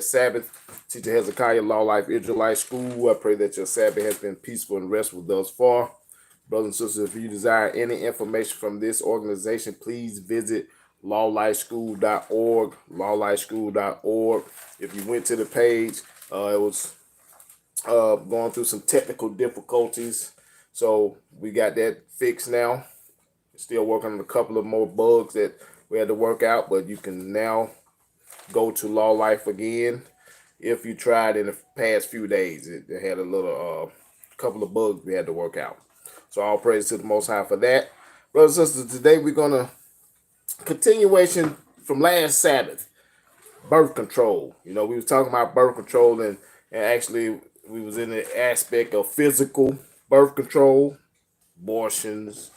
Sabbath. Teacher Hezekiah, Law Life Israelite School. I pray that your Sabbath has been peaceful and restful thus far. Brothers and sisters, if you desire any information from this organization, please visit lawlifeschool.org, lawlifeschool.org. If you went to the page, it was going through some technical difficulties. So we got that fixed now. Still working on a couple of more bugs that we had to work out, but you can now go to Law Life again. If you tried in the past few days, it had a little couple of bugs we had to work out. So all praise to the Most High for that. Brothers and sisters, today we're going to continuation from last Sabbath, birth control. You know, we was talking about birth control, and actually we was in the aspect of physical birth control, abortions,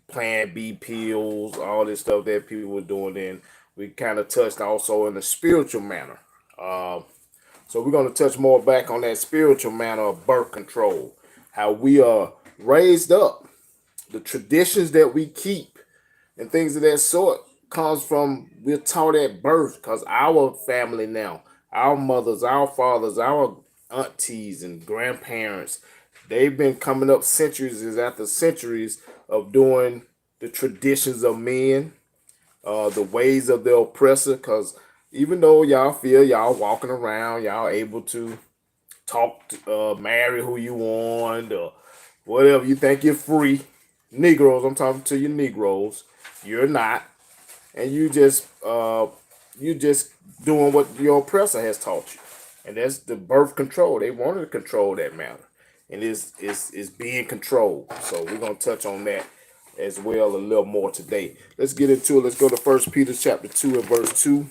Plan B pills, all this stuff that people were doing. And we kind of touched also in the spiritual manner. So we're going to touch more back on that spiritual manner of birth control, how we are raised up, the traditions that we keep, and things of that sort comes from we're taught at birth, because our family now, our mothers, our fathers, our aunties and grandparents, they've been coming up centuries after centuries of doing the traditions of men, the ways of the oppressor. Because even though y'all feel y'all walking around, y'all able to talk, marry who you want, or whatever, you think you're free. Negroes, I'm talking to you Negroes, you're not. And you just doing what your oppressor has taught you. And that's the birth control. They wanted to control that matter. And it's being controlled. So we're going to touch on that as well a little more today. Let's get into it. Let's go to 1 Peter chapter 2 and verse 2.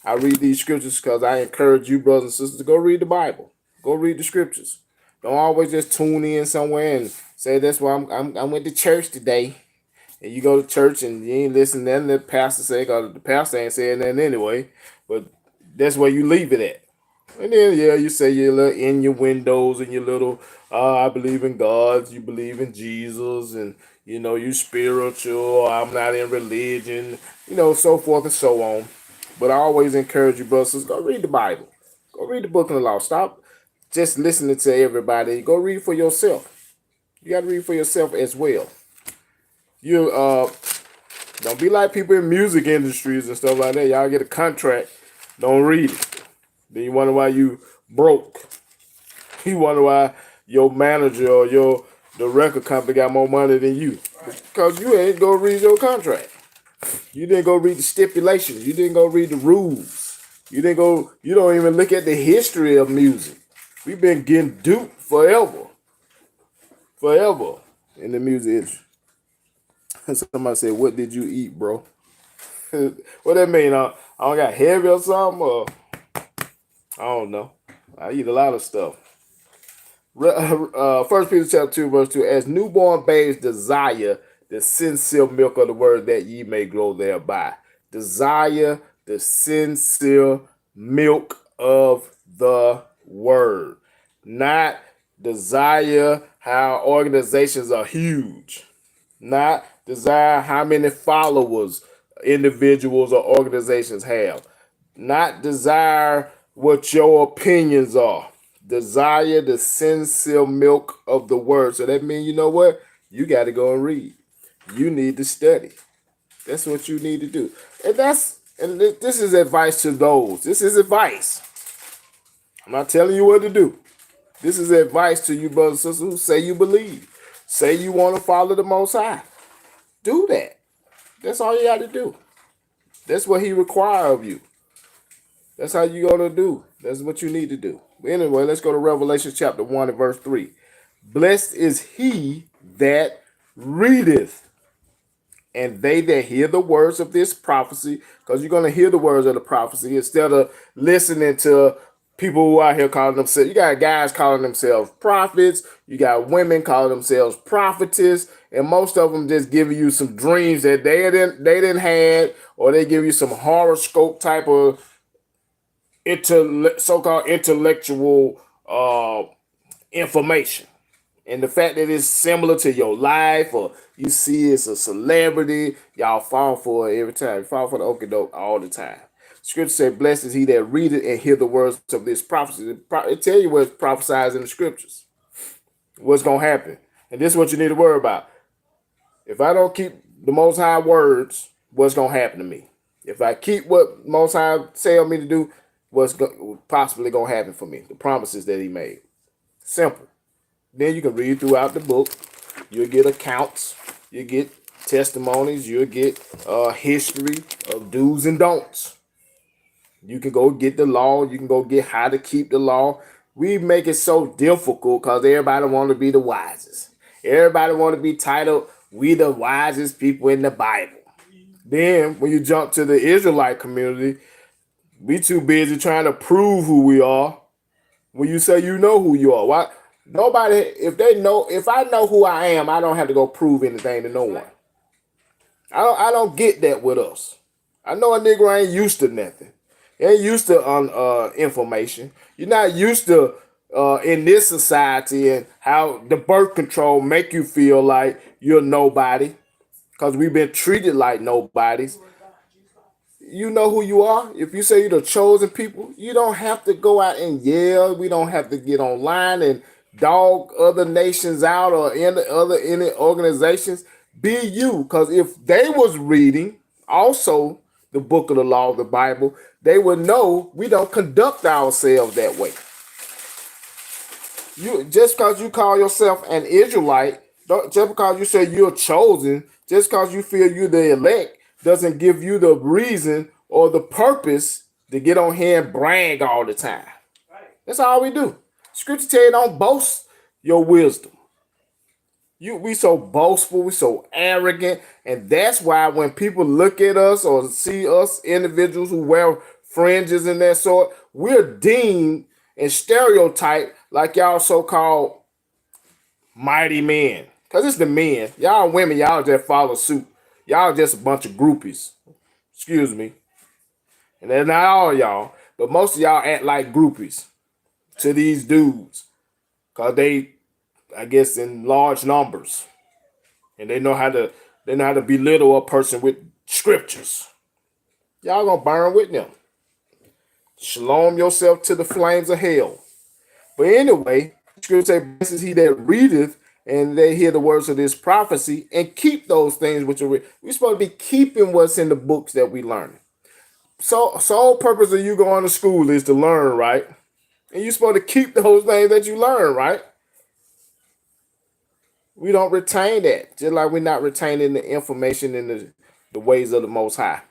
I read these scriptures because I encourage you, brothers and sisters, to go read the Bible. Go read the scriptures. Don't always just tune in somewhere and say, that's why I went to church today. And you go to church and you ain't listening to nothing the pastor say, because the pastor ain't saying nothing anyway. But that's where you leave it at. And then, yeah, you say your little innuendos and your little, I believe in God, you believe in Jesus, and, you know, you spiritual, I'm not in religion, you know, so forth and so on. But I always encourage you, brothers, go read the Bible. Go read the book of the law. Stop just listening to everybody. Go read for yourself. You got to read for yourself as well. You don't be like people in music industries and stuff like that. Y'all get a contract, don't read it. Then you wonder why you broke. You wonder why your manager or the record company got more money than you. Because you ain't go read your contract. You didn't go read the stipulations. You didn't go read the rules. You don't even look at the history of music. We've been getting duped forever. Forever in the music industry. Somebody said, what did you eat, bro? What that mean? I don't got heavy or something? Or I don't know. I eat a lot of stuff. 1 Peter chapter 2, verse 2. As newborn babes desire the sincere milk of the word, that ye may grow thereby. Desire the sincere milk of the word. Not desire how organizations are huge. Not desire how many followers individuals or organizations have. Not desire what your opinions are. Desire the sincere milk of the word. So that means, you know what? You got to go and read. You need to study. That's what you need to do. And this is advice to those. This is advice. I'm not telling you what to do. This is advice to you, brothers and sisters, who say you believe. Say you want to follow the Most High. Do that. That's all you got to do. That's what he requires of you. That's how you're going to do. That's what you need to do. Anyway, let's go to Revelation chapter 1 and verse 3. Blessed is he that readeth, and they that hear the words of this prophecy, because you're going to hear the words of the prophecy instead of listening to people who out here calling themselves, you got guys calling themselves prophets, you got women calling themselves prophetess, and most of them just giving you some dreams that they didn't have, or they give you some horoscope type of so-called intellectual information. And the fact that it's similar to your life, or you see it's a celebrity, y'all fall for it every time. You fall for the okie doke all the time. Scripture said, blessed is he that readeth and hear the words of this prophecy. It tell you what's prophesied in the scriptures, what's going to happen. And this is what you need to worry about. If I don't keep the Most High words, what's going to happen to me? If I keep what Most High tell me to do, what's possibly going to happen for me? The promises that he made. Simple. Then you can read throughout the book. You'll get accounts. You'll get testimonies. You'll get history of do's and don'ts. You can go get the law. You can go get how to keep the law. We make it so difficult because everybody want to be the wisest. Everybody want to be titled, we the wisest people in the Bible. Then when you jump to the Israelite community, we too busy trying to prove who we are. When you say you know who you are, why? Nobody, if I know who I am, I don't have to go prove anything to no one. I don't get that with us. I know a nigga ain't used to nothing. He ain't used to information. You're not used to in this society and how the birth control make you feel like you're nobody because we've been treated like nobodies. You know who you are. If you say you're the chosen people, you don't have to go out and yell. We don't have to get online and dog other nations out or any organizations. Be you, because if they was reading also the book of the law of the Bible, they would know we don't conduct ourselves that way. You just because you call yourself an Israelite, just because you say you're chosen, just because you feel you're the elect, doesn't give you the reason or the purpose to get on here and brag all the time. That's all we do. Scripture tell you don't boast your wisdom. We so boastful, we so arrogant, and that's why when people look at us or see us individuals who wear fringes and that sort, we're deemed and stereotyped like y'all so-called mighty men. Because it's the men. Y'all women, y'all just follow suit. Y'all just a bunch of groupies. Excuse me. And they're not all y'all, but most of y'all act like groupies to these dudes. Because they, I guess, in large numbers. And they know how to belittle a person with scriptures. Y'all gonna burn with them. Shalom yourself to the flames of hell. But anyway, scripture say, blessed is he that readeth and they hear the words of this prophecy and keep those things which are written. We're supposed to be keeping what's in the books that we learn. So sole purpose of you going to school is to learn, right? And you're supposed to keep those things that you learn, right? We don't retain that, just like we're not retaining the information in the ways of the Most High.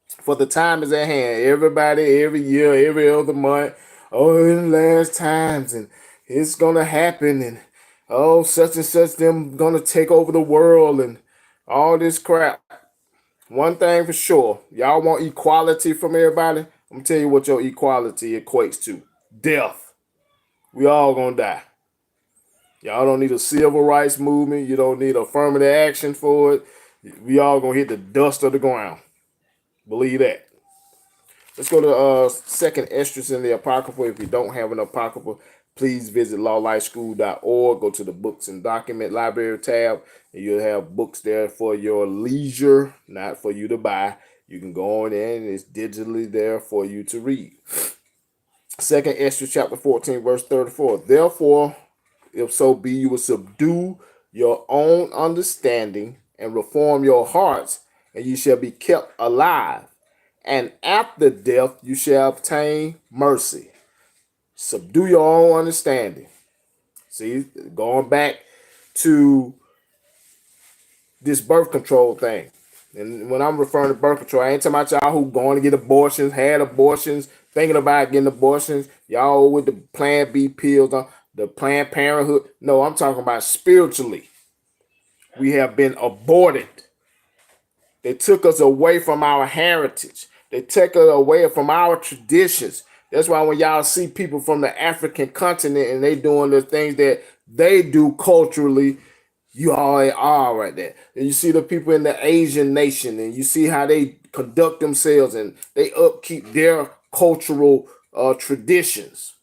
For the time is at hand. Everybody, every year, every other month, oh, in the last times, and it's gonna happen, and oh, such and such, them gonna take over the world, and all this crap. One thing for sure, y'all want equality from everybody? I'm gonna tell you what your equality equates to. Death. We all gonna die. Y'all don't need a civil rights movement. You don't need affirmative action for it. We all gonna hit the dust of the ground. Believe that. Let's go to second Esdras in the Apocrypha. If you don't have an Apocrypha, please visit lawlifeschool.org. Go to the books and document library tab, and you'll have books there for your leisure, not for you to buy. You can go on in, and it's digitally there for you to read. Second Esdras chapter 14, verse 34. Therefore, if so be you will subdue your own understanding and reform your hearts, and you shall be kept alive. And after death you shall obtain mercy. Subdue your own understanding. See, going back to this birth control thing. And when I'm referring to birth control, I ain't talking about y'all who going to get abortions, had abortions, thinking about getting abortions. Y'all with the Plan B pills, the Planned Parenthood. No, I'm talking about spiritually. We have been aborted. They took us away from our heritage. They take us away from our traditions. That's why when y'all see people from the African continent and they doing the things that they do culturally, you all are right there. And you see the people in the Asian nation and you see how they conduct themselves and they upkeep their cultural traditions,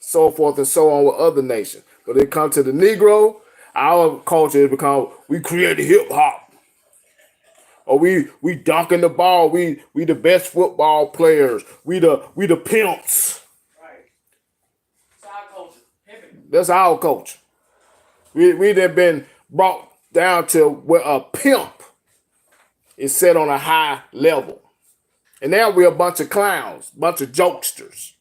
so forth and so on with other nations. But it comes to the Negro, our culture has become, we created hip hop. Or we dunking the ball. We the best football players. We the pimps. Right. It's our culture. That's our culture. We have been brought down to where a pimp is set on a high level. And now we're a bunch of clowns, bunch of jokesters.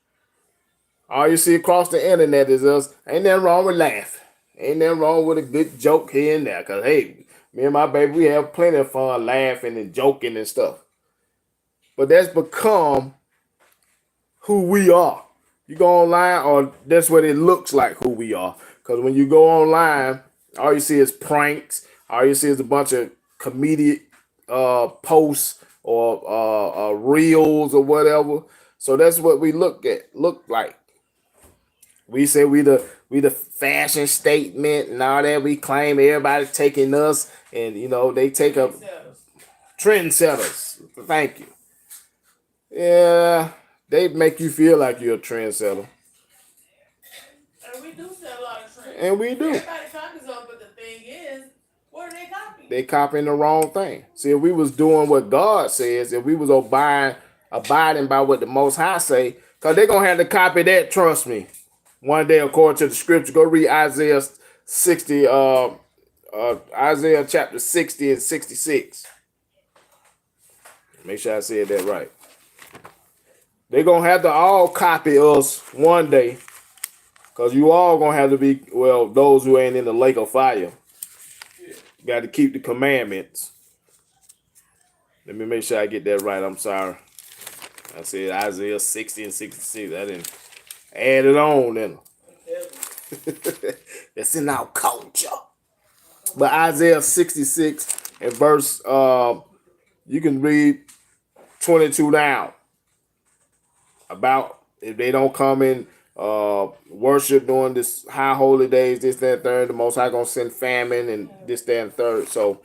All you see across the internet is us. Ain't nothing wrong with laughing. Ain't nothing wrong with a good joke here and there. Because, hey, me and my baby, we have plenty of fun laughing and joking and stuff. But that's become who we are. You go online, or that's what it looks like who we are. Because when you go online, all you see is pranks. All you see is a bunch of comedic posts or reels or whatever. So that's what we look like. We say we the fashion statement and all that. We claim everybody taking us, and they take up trendsetters. Thank you. Yeah, they make you feel like you're a trendsetter. And we do sell a lot of trends. And we do. Everybody copies them, but the thing is, what are they copying? They copying the wrong thing. See, if we was doing what God says, if we was abiding by what the Most High say, because they're going to have to copy that, trust me. One day, according to the scripture, go read Isaiah 60, Isaiah chapter 60 and 66. Make sure I said that right. They're going to have to all copy us one day, because you all going to have to be, well, those who ain't in the lake of fire. Got to keep the commandments. Let me make sure I get that right. I'm sorry. I said Isaiah 60 and 66. I didn't add it on then. It's in our culture. But Isaiah 66 and verse, you can read 22 down. About if they don't come in worship during this high holy days, this, that, and third, the Most High gonna send famine and this, that, and third. So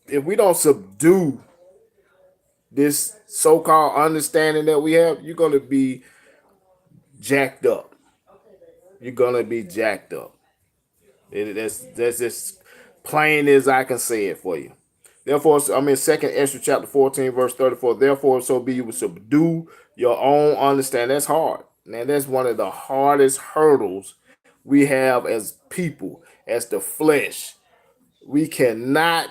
if we don't subdue this so-called understanding that we have, you're gonna be jacked up. You're gonna be jacked up. That's as plain as I can say it for you. Therefore, I'm in 2nd Ezra chapter 14, verse 34. Therefore, so be you subdue your own understanding. That's hard. Man, that's one of the hardest hurdles we have as people, as the flesh. We cannot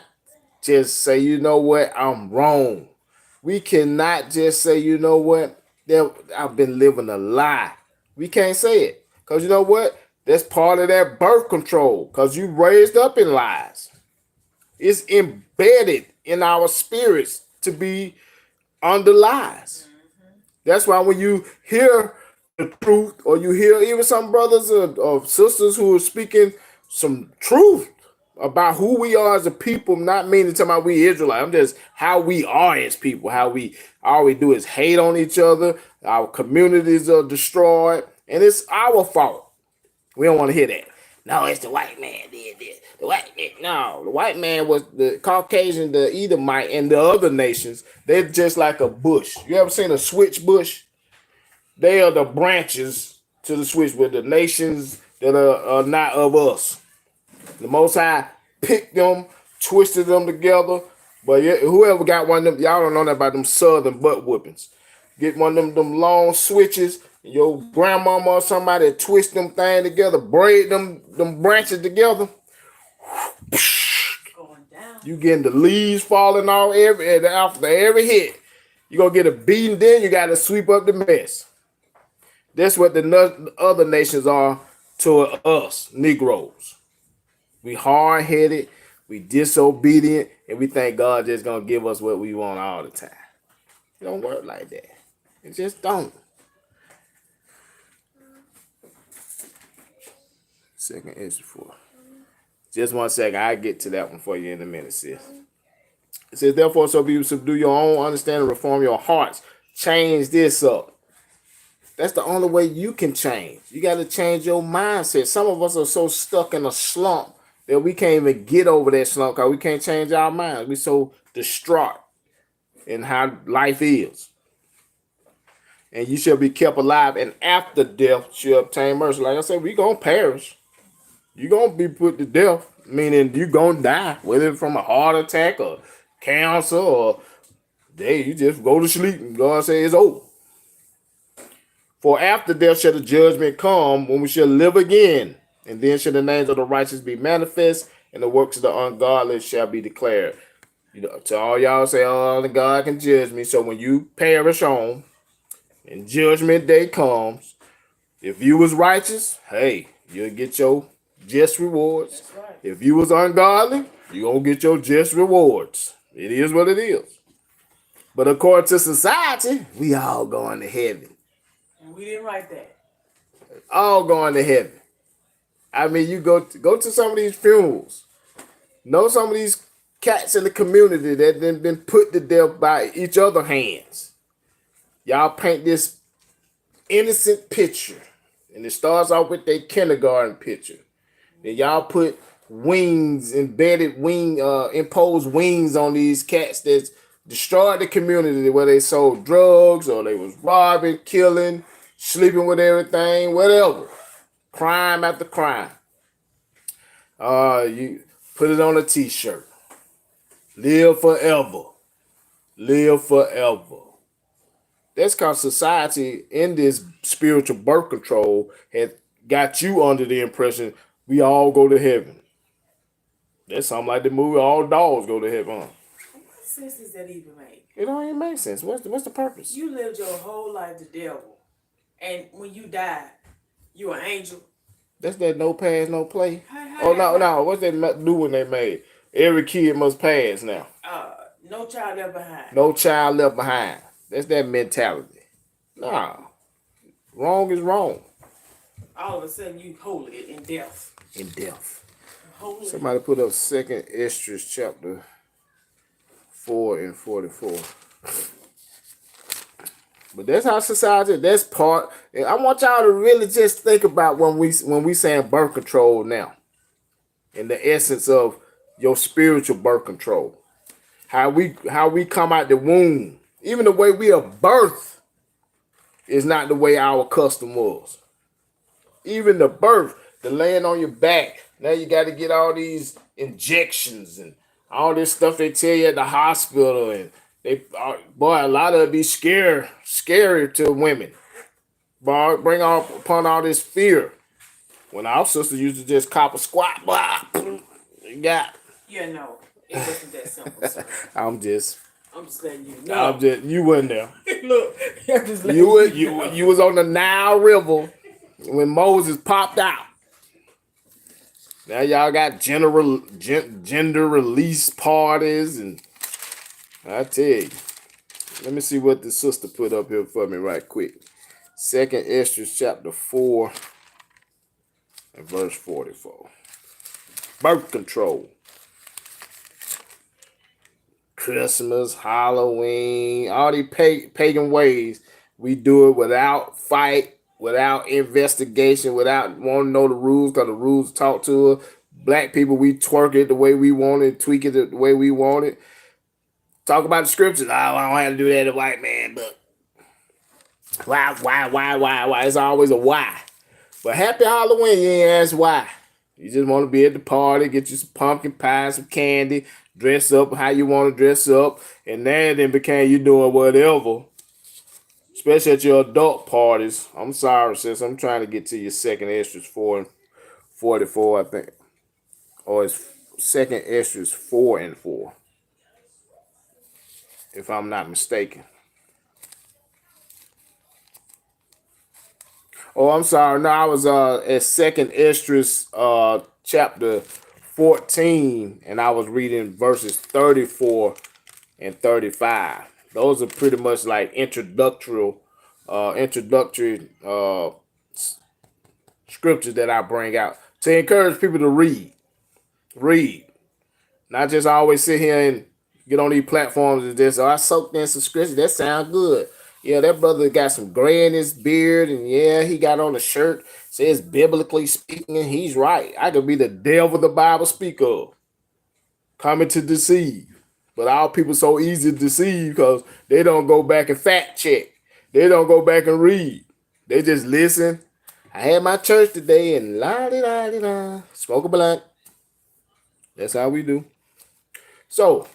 just say, you know what, I'm wrong. We cannot just say, you know what, I've been living a lie. We can't say it. Because you know what? That's part of that birth control. Because you raised up in lies. It's embedded in our spirits to be under lies. That's why when you hear the truth, or you hear even some brothers or sisters who are speaking some truth about who we are as a people, not meaning to about we Israelite. I'm just how we are as people. How we all we do is hate on each other. Our communities are destroyed, and it's our fault. We don't want to hear that. No, it's the white man did this. The white man, no, the white man was the Caucasian, the Edomite, and the other nations. They're just like a bush. You ever seen a switch bush? They are the branches to the switch with the nations that are not of us. The Most High picked them, twisted them together. But whoever got one of them, y'all don't know that about them southern butt whoopings. Get one of them long switches. Your grandmama or somebody twist them thing together, braid them branches together. Going down. You getting the leaves falling off after every hit. You gonna get a beating, then you gotta sweep up the mess. That's what the other nations are to us, Negroes. We hard-headed, we disobedient, and we think God just gonna give us what we want all the time. It don't work like that. It just don't. 2nd Ezra 4. Just 1 second. I'll get to that one for you in a minute, sis. It says, therefore, so be you subdue your own understanding, reform your hearts. Change this up. That's the only way you can change. You got to change your mindset. Some of us are so stuck in a slump that we can't even get over that slump because we can't change our minds. We're so distraught in how life is. And you shall be kept alive, and after death shall obtain mercy. Like I said, we're going to perish. You're going to be put to death, meaning you're going to die, whether from a heart attack or cancer, or you just go to sleep and God say it's over. For after death shall the judgment come, when we shall live again, and then shall the names of the righteous be manifest, and the works of the ungodly shall be declared. You know, to all y'all say, oh, only God can judge me. So when you perish on, and judgment day comes, if you was righteous, hey, you'll get your just rewards. That's right. If you was ungodly, you're going to get your just rewards. It is what it is. But according to society, we all going to heaven. And we didn't write that. All going to heaven. I mean, you go to some of these funerals. Know some of these cats in the community that been put to death by each other hands. Y'all paint this innocent picture. And it starts off with their kindergarten picture. Then y'all put wings, imposed wings on these cats that's destroyed the community, where they sold drugs or they was robbing, killing, sleeping with everything, whatever. Crime after crime. You put it on a t-shirt. Live forever. Live forever. That's because society in this spiritual birth control had got you under the impression we all go to heaven. That's something like the movie All Dogs Go to Heaven. What sense does that even make? It don't even make sense. What's the purpose? You lived your whole life the devil. And when you die, you an angel. That's that no pass, no play. How No. What's that new one they made? Every kid must pass now. No child left behind. No child left behind. That's that mentality. Nah. Wrong is wrong. All of a sudden you holy in death. In death. Holy. Somebody put up 2nd Esdras chapter 4 and 44. But that's how society, that's part. I want y'all to really just think about when we saying birth control now. In the essence of your spiritual birth control. How we come out the womb. Even the way we are birthed is not the way our custom was. Even the birth, the laying on your back. Now you got to get all these injections and all this stuff they tell you at the hospital, and a lot of it be scary to women. Boy, bring upon all this fear. When our sisters used to just cop a squat, you got. Yeah, no, it wasn't that simple. Sir. I'm just letting you know. You wasn't there. Look, I'm just letting you was on the Nile River when Moses popped out. Now y'all got gender release parties, and I tell you, let me see what the sister put up here for me right quick. 2nd Esdras chapter 4 and verse 44. Birth control. Christmas, Halloween, all these pagan ways, we do it without fight, without investigation, without wanting to know the rules, because the rules talk to us. Black people, we twerk it the way we want it, tweak it the way we want it. Talk about the scriptures. I don't have to do that to white man, but why? It's always a why. But happy Halloween, you ain't ask why. You just want to be at the party, get you some pumpkin pie, some candy, dress up how you want to dress up, and then became you doing whatever. Especially at your adult parties. I'm sorry, sis. I'm trying to get to your 2nd Esdras 4 and 44, I think. Or it's 2nd Esdras 4 and 4. If I'm not mistaken. Oh, I'm sorry. No, I was at 2nd Esdras chapter 14, and I was reading verses 34 and 35. Those are pretty much like introductory scriptures that I bring out to encourage people to read. Not just always sit here and get on these platforms and just, I soaked in some scriptures. That sounds good. Yeah, that brother got some gray in his beard, and yeah, he got on a shirt, says biblically speaking, and he's right. I could be the devil the Bible speak of, coming to deceive. But our people so easy to deceive because they don't go back and fact check. They don't go back and read. They just listen. I had my church today and la-di-da-di-da, smoke a blunt. That's how we do. So,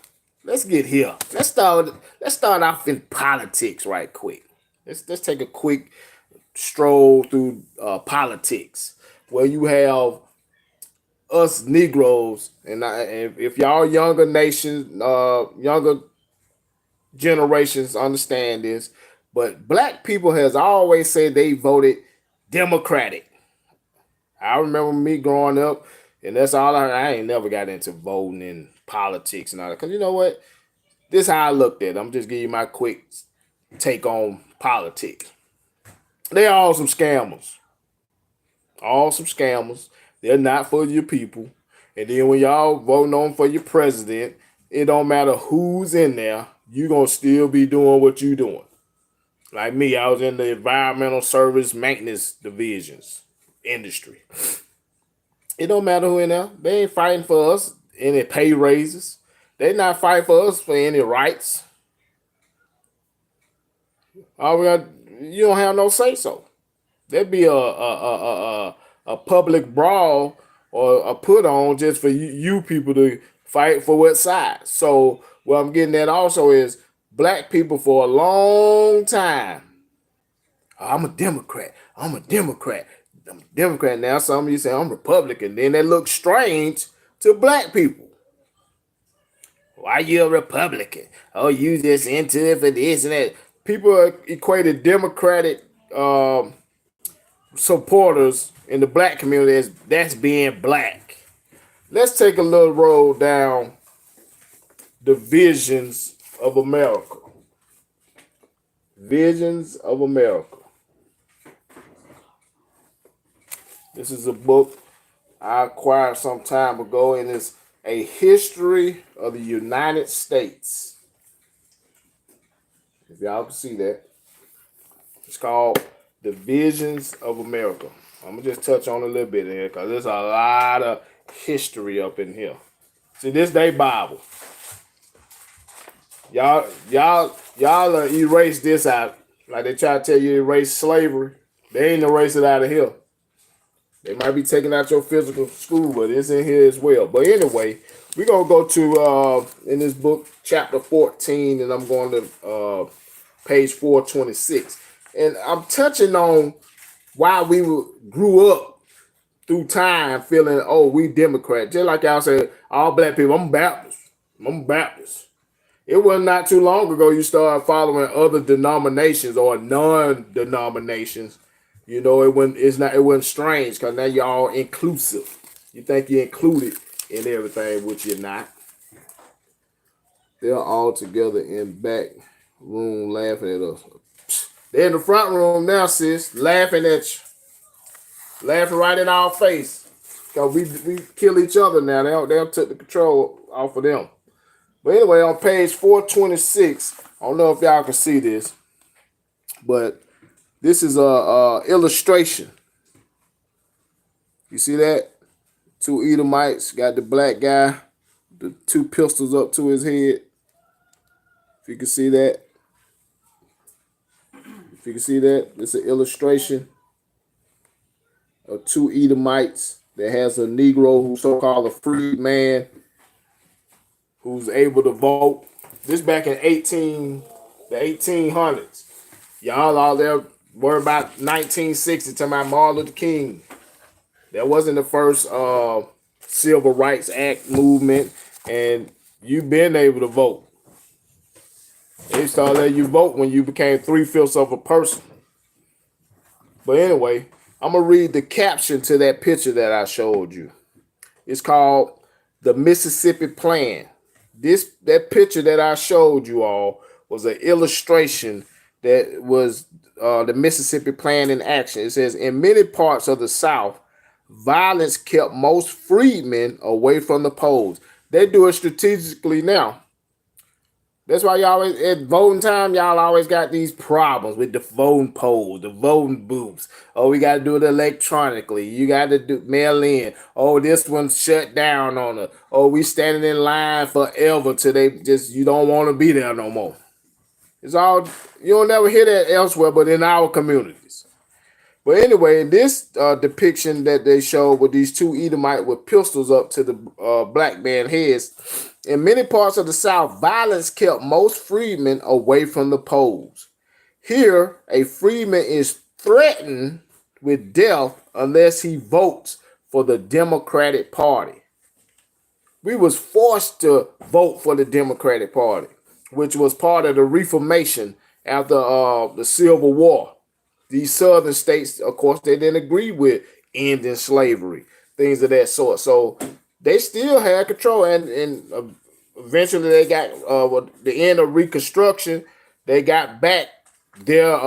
let's get here. Let's start off in politics right quick. Let's take a quick stroll through politics, where you have us Negroes, and if y'all younger nations, younger generations understand this, but black people has always said they voted Democratic. I remember me growing up, and that's all I ain't never got into voting in politics and all that. Cause you know what? This is how I looked at it. I'm just giving you my quick take on politics. They all some scammers. All some scammers. They're not for your people. And then when y'all voting on for your president, it don't matter who's in there, you gonna still be doing what you doing. Like me, I was in the environmental service maintenance divisions industry. It don't matter who in there. They ain't fighting for us any pay raises. They not fighting for us for any rights. All we got, you don't have no say so. There'd be a public brawl or a put on just for you people to fight for what side. So what I'm getting at also is black people for a long time. I'm a Democrat. I'm a Democrat. I'm a Democrat. Now some of you say I'm Republican. Then that looks strange to black people. Why you a Republican? Oh, you just into it for this and that. People equated Democratic supporters in the black community as that's being black. Let's take a little roll down the visions of America. Visions of America. This is a book I acquired some time ago, and it's a history of the United States. If y'all can see that. It's called The Visions of America. I'm going to just touch on a little bit here because there's a lot of history up in here. See, this day Bible. Y'all erase this out. Like they try to tell you to erase slavery. They ain't erase it out of here. They might be taking out your physical school, but it's in here as well. But anyway, we're going to go to, in this book, chapter 14, and I'm going to page 426. And I'm touching on why we grew up through time feeling, oh, we Democrat. Just like y'all said, all black people, I'm Baptist. I'm Baptist. It wasn't not too long ago you started following other denominations or non-denominations. You know, it wasn't strange because now y'all inclusive. You think you're included in everything, which you're not. They're all together in back room laughing at us. They're in the front room now, sis, laughing at you. Laughing right in our face. Because we kill each other now. They took the control off of them. But anyway, on page 426, I don't know if y'all can see this, but this is a illustration. You see that? Two Edomites, got the black guy, the two pistols up to his head. If you can see that. If you can see that, it's an illustration of two Edomites that has a Negro who's so-called a freed man who's able to vote. This back in the 1800s. Y'all all there worry about 1960 to my Martin Luther King. That wasn't the first Civil Rights Act movement, and you've been able to vote. They started letting you vote when you became 3/5 of a person. But anyway, I'm going to read the caption to that picture that I showed you. It's called The Mississippi Plan. That picture that I showed you all was an illustration that was the Mississippi Plan in action. It says, in many parts of the South, violence kept most freedmen away from the polls. They do it strategically now. That's why y'all always, at voting time, y'all always got these problems with the voting polls, the voting booths. Oh, we got to do it electronically. You got to do mail in. Oh, this one's shut down on us. Oh, we standing in line forever till you don't want to be there no more. It's all, you'll never hear that elsewhere but in our communities. But anyway, this depiction that they showed with these two Edomites with pistols up to the black man heads, In many parts of the South, violence kept most freedmen away from the polls. Here, a freedman is threatened with death unless he votes for the Democratic Party. We was forced to vote for the Democratic Party, which was part of the Reformation after the Civil War. These southern states, of course, they didn't agree with ending slavery, things of that sort. So they still had control, and eventually they got with the end of Reconstruction, they got back their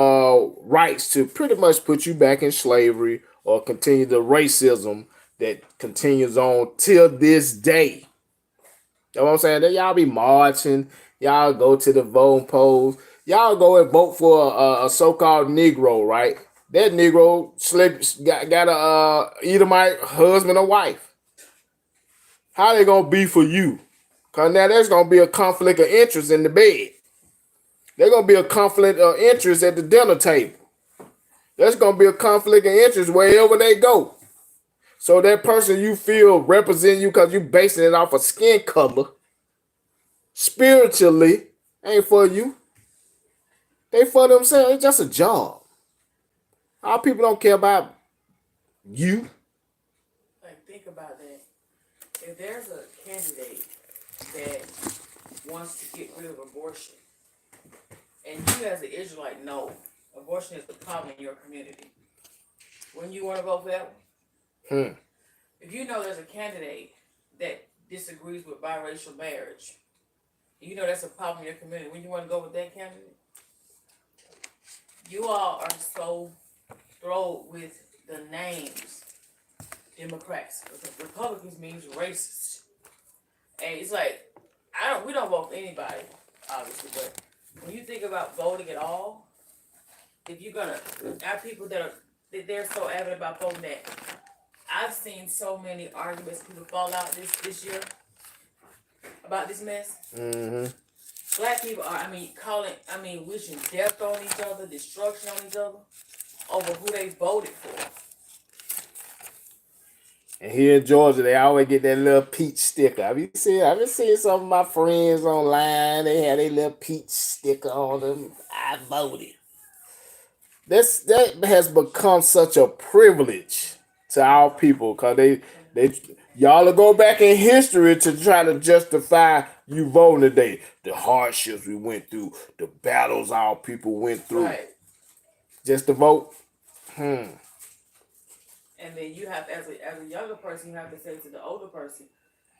rights to pretty much put you back in slavery or continue the racism that continues on till this day. You know what I'm saying? That y'all be marching, y'all go to the voting polls, y'all go and vote for a so-called Negro, right? That Negro got a Edomite husband or wife. How they gonna be for you? Cause now there's gonna be a conflict of interest in the bed. There's gonna be a conflict of interest at the dinner table. There's gonna be a conflict of interest wherever they go. So that person you feel represent you because you basing it off of skin color, spiritually, ain't for you. They for themselves. It's just a job. Our people don't care about you. Like, think about that. If there's a candidate that wants to get rid of abortion, and you as an Israelite know abortion is a problem in your community, wouldn't you want to vote for that one? If you know there's a candidate that disagrees with biracial marriage, you know that's a problem in your community, wouldn't you want to go with that candidate? You all are so thrilled with the names Democrats. Republicans means racist. And it's like, we don't vote for anybody, obviously, but when you think about voting at all, if you're gonna, our people they're so avid about voting that I've seen so many arguments, people fall out this year about this mess. Mm-hmm. Black people are, wishing death on each other, destruction on each other, over who they voted for. And here in Georgia, they always get that little peach sticker. I've been seeing some of my friends online. They had a little peach sticker on them. I voted. That has become such a privilege to our people because y'all will go back in history to try to justify you voting today. The hardships we went through, the battles our people went through, Right. just to vote. And then you have, as a younger person, you have to say to the older person,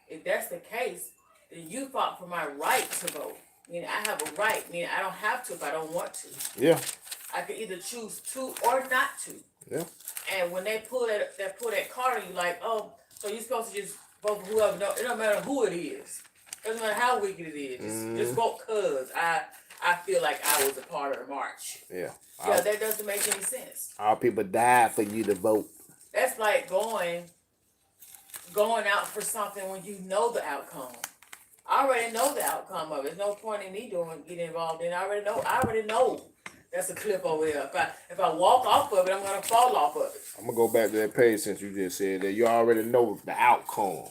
if that's the case, then you fought for my right to vote. Meaning I have a right. Meaning I don't have to if I don't want to. Yeah. I can either choose to or not to. Yeah. And when they pull that card, you like, oh, so you're supposed to just vote for whoever. No, it don't matter who it is. It doesn't matter how wicked it is. Just vote because I feel like I was a part of the march. Yeah. Yeah, that doesn't make any sense. Our people died for you to vote. That's like going out for something when you know the outcome. I already know the outcome of it. There's no point in me getting involved in it. I already know that's a cliff over there. If I walk off of it, I'm gonna fall off of it. I'm gonna go back to that page since you just said that. You already know the outcome.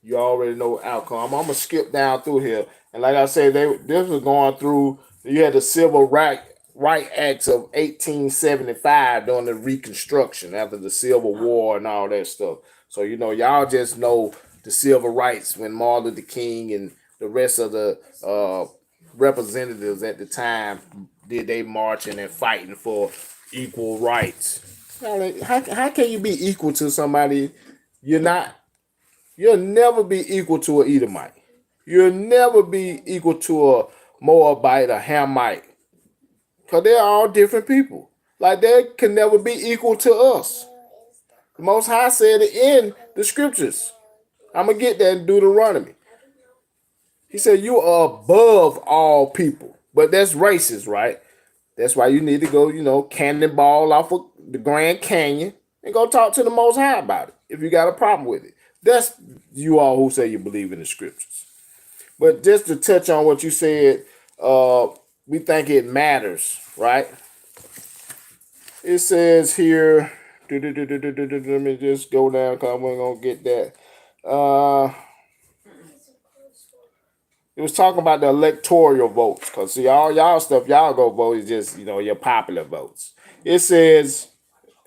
You already know the outcome. I'm gonna skip down through here. And like I said, this was going through. You had the Civil Rights Acts of 1875 during the Reconstruction after the Civil War and all that stuff. So y'all just know the civil rights when Martin Luther King and the rest of the representatives at the time did they marching and fighting for equal rights. How can you be equal to somebody you're not? You'll never be equal to an Edomite. You'll never be equal to a Moabite, a Hamite. Because they're all different people. Like they can never be equal to us. The Most High said it in the scriptures. I'm going to get that in Deuteronomy. He said you are above all people. But that's racist, right? That's why you need to go, cannonball off of the Grand Canyon and go talk to the Most High about it if you got a problem with it. That's you all who say you believe in the scriptures. But just to touch on what you said, we think it matters, right? It says here, let me just go down because I'm going to get that. It was talking about the electoral votes, cause see all y'all stuff y'all go vote is just your popular votes. It says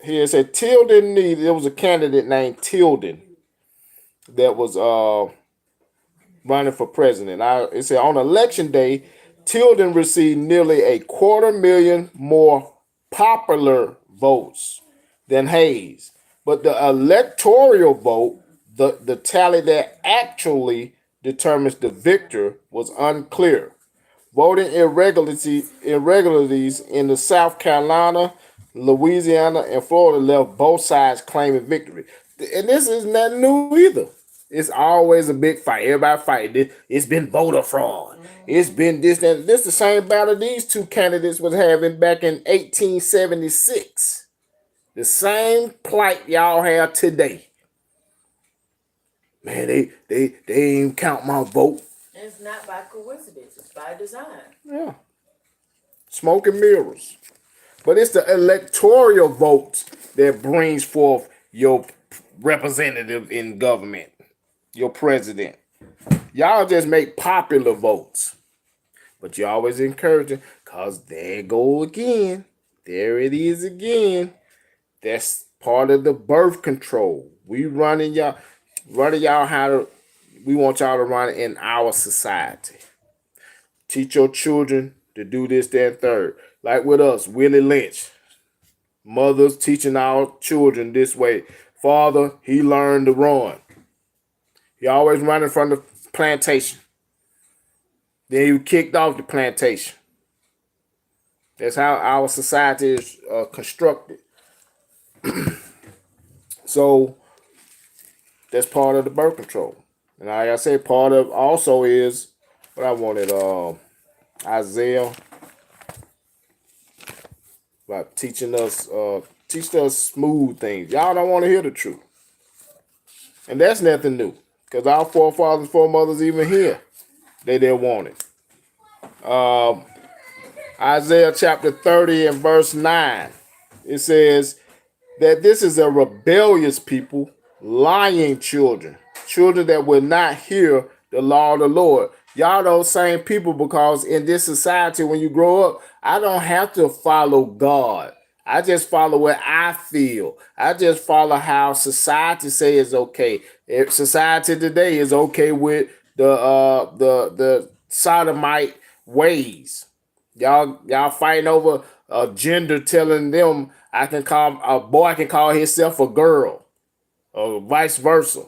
here, it said Tilden needed. There was a candidate named Tilden that was running for president. It said on election day, Tilden received nearly 250,000 more popular votes than Hayes, but the electoral vote, the tally that actually determines the victor, was unclear. Voting irregularities in the South Carolina, Louisiana, and Florida left both sides claiming victory. And this is nothing new either. It's always a big fight. Everybody fighting. It's been voter fraud. It's been this, that. This the same battle these two candidates was having back in 1876. The same plight y'all have today. Man, they ain't count my vote. And it's not by coincidence. It's by design. Yeah. Smoke and mirrors. But it's the electoral votes that brings forth your representative in government, your president. Y'all just make popular votes. But you always encourage it, because there go again. There it is again. That's part of the birth control. We running y'all we want y'all to run in our society. Teach your children to do this, that, and third. Like with us, Willie Lynch. Mothers teaching our children this way. Father, he learned to run. He always running from the plantation. Then he kicked off the plantation. That's how our society is constructed. So that's part of the birth control. And like I said, part of also is what I wanted, Isaiah, about teaching us, teach us smooth things. Y'all don't want to hear the truth. And that's nothing new. Because our forefathers, foremothers, even here, they didn't want it. Isaiah chapter 30 and verse 9. It says that this is a rebellious people, lying children, children that will not hear the law of the Lord. Y'all those same people, because in this society, when you grow up, I don't have to follow God. I just follow what I feel. I just follow how society says is okay. If society today is okay with the sodomite ways. Y'all fighting over a gender, telling them a boy can call himself a girl, or vice versa.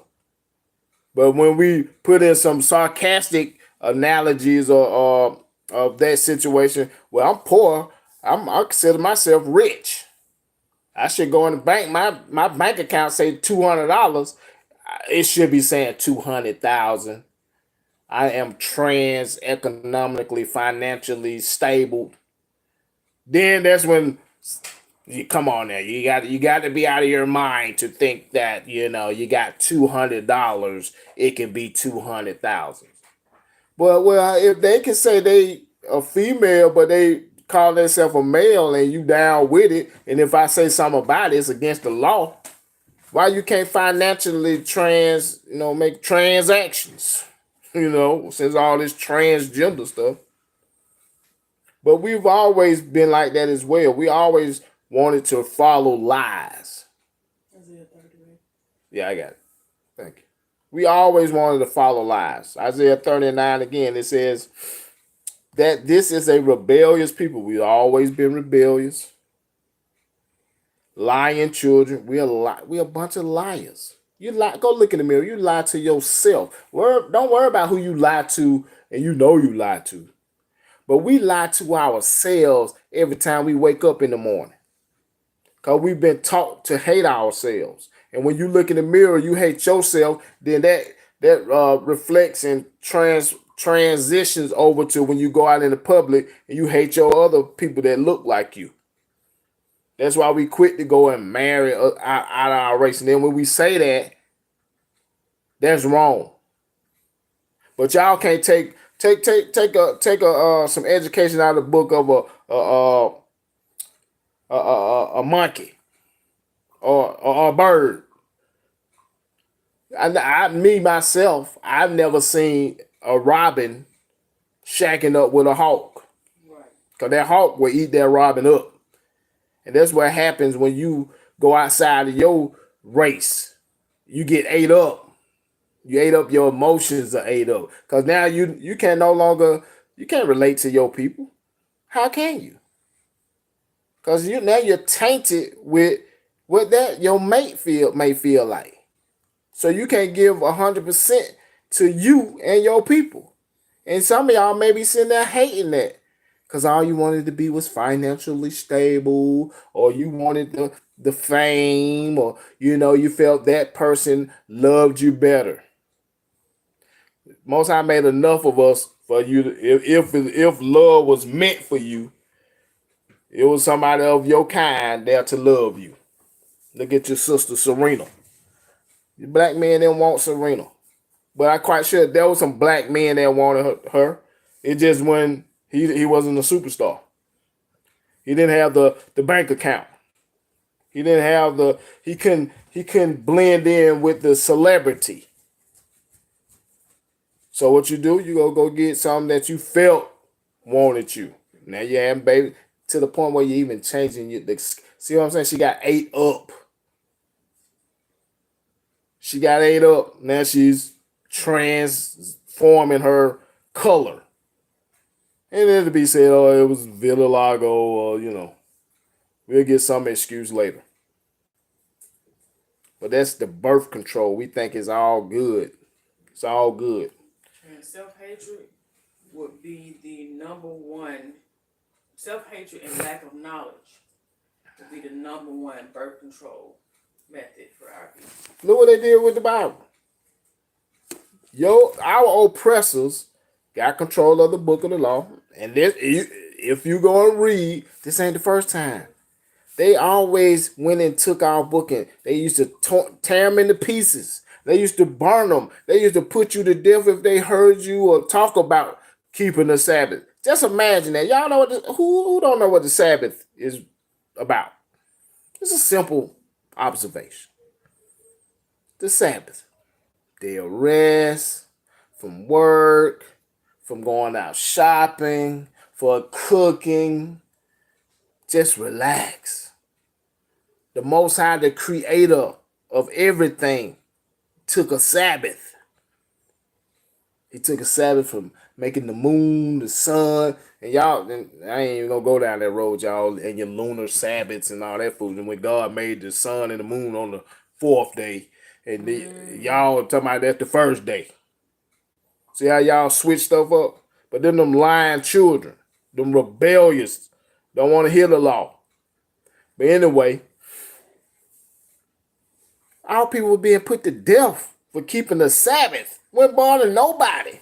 But when we put in some sarcastic analogies or of that situation, well, I'm poor. I consider myself rich. I should go in the bank. My bank account say $200. It should be saying 200,000. I am trans, economically, financially stable. Then that's when come on now. You got to be out of your mind to think that, you got $200, it can be 200,000. Well, if they can say they a female, but they call themselves a male and you down with it, and if I say something about it, it's against the law. Why you can't financially make transactions? Since all this transgender stuff. But we've always been like that as well. We always wanted to follow lies. Yeah, I got it. Thank you. We always wanted to follow lies. Isaiah 39 again, it says that this is a rebellious people. We've always been rebellious. Lying children. We a bunch of liars. You lie. Go look in the mirror. You lie to yourself. Don't worry about who you lie to, and you lie to. But we lie to ourselves every time we wake up in the morning. Because we've been taught to hate ourselves. And when you look in the mirror, you hate yourself, then that reflects and transitions over to when you go out in the public and you hate your other people that look like you. That's why we quit to go and marry out of our race. And then when we say that, that's wrong. But y'all can't take some education out of the book of a monkey or a bird. Myself, I've never seen a robin shacking up with a hawk. Right. Because that hawk will eat that robin up. And that's what happens when you go outside of your race. You get ate up. You ate up, your emotions are ate up. Because now you can no longer, you can't relate to your people. How can you? Because now you're tainted with what that your mate may feel like. So you can't give 100% to you and your people. And some of y'all may be sitting there hating that. Because all you wanted to be was financially stable, or you wanted the fame, or you felt that person loved you better. Most High made enough of us for you to, if love was meant for you, it was somebody of your kind there to love you. Look at your sister Serena. The black man didn't want Serena, but I'm quite sure there was some black men that wanted her. It just when he wasn't a superstar. He didn't have the bank account. He didn't have he couldn't blend in with the celebrity. So what you do, you go get something that you felt wanted you. Now you have baby to the point where you even changing your see what I'm saying? She got ate up. She got ate up. Now she's transforming her color. And then to be said, oh, it was vitiligo, or we'll get some excuse later. But that's the birth control. We think it's all good. It's all good. And self-hatred would be the number one. Self-hatred and lack of knowledge would be the number one birth control method for our people. Look what they did with the Bible. Our oppressors got control of the book of the law. And this, if you go and read, this ain't the first time. They always went and took our book and they used to tear them into pieces. They used to burn them. They used to put you to death if they heard you or talk about keeping the Sabbath. Just imagine that. Y'all know who don't know what the Sabbath is about? It's a simple observation. The Sabbath. They'll rest from work, from going out shopping, for cooking. Just relax. The Most High, the creator of everything, took a Sabbath. He took a Sabbath from making the moon, the sun, and y'all, I ain't even gonna go down that road, y'all, and your lunar Sabbaths and all that food. And when God made the sun and the moon on the fourth day, and y'all talking about that the first day. See how y'all switch stuff up? But then them lying children, them rebellious, don't want to hear the law. But anyway, our people were being put to death for keeping the Sabbath. We're born to nobody.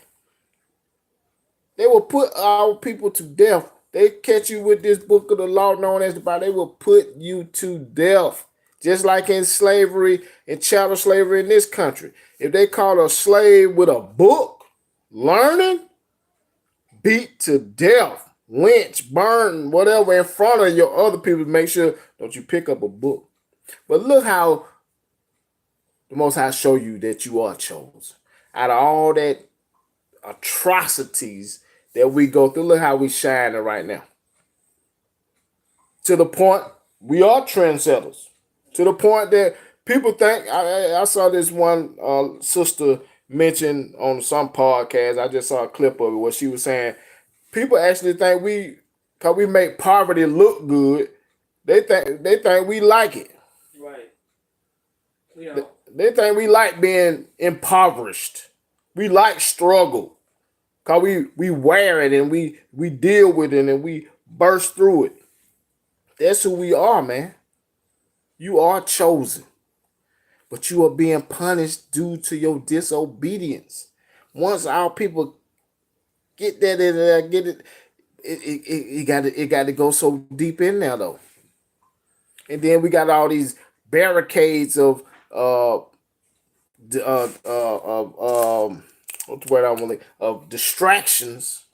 They will put our people to death. They catch you with this book of the law known as the Bible. They will put you to death. Just like in slavery, in chattel slavery in this country. If they caught a slave with a book, learning, beat to death, lynch, burn, whatever in front of your other people. Make sure don't you pick up a book. But look how the Most High show you that you are chosen. Out of all that atrocities that we go through, look how we shining right now. To the point we are trendsetters. To the point that people think, I saw this one sister mention on some podcast, I just saw a clip of it where she was saying, people actually think because we make poverty look good, they think we like it. Right. We don't. They think we like being impoverished. We like struggle. Because we wear it and we deal with it and we burst through it. That's who we are, man. You are chosen. But you are being punished due to your disobedience. Once our people get that in there, get it, it got to go so deep in there though. And then we got all these barricades of what's the word I want of distractions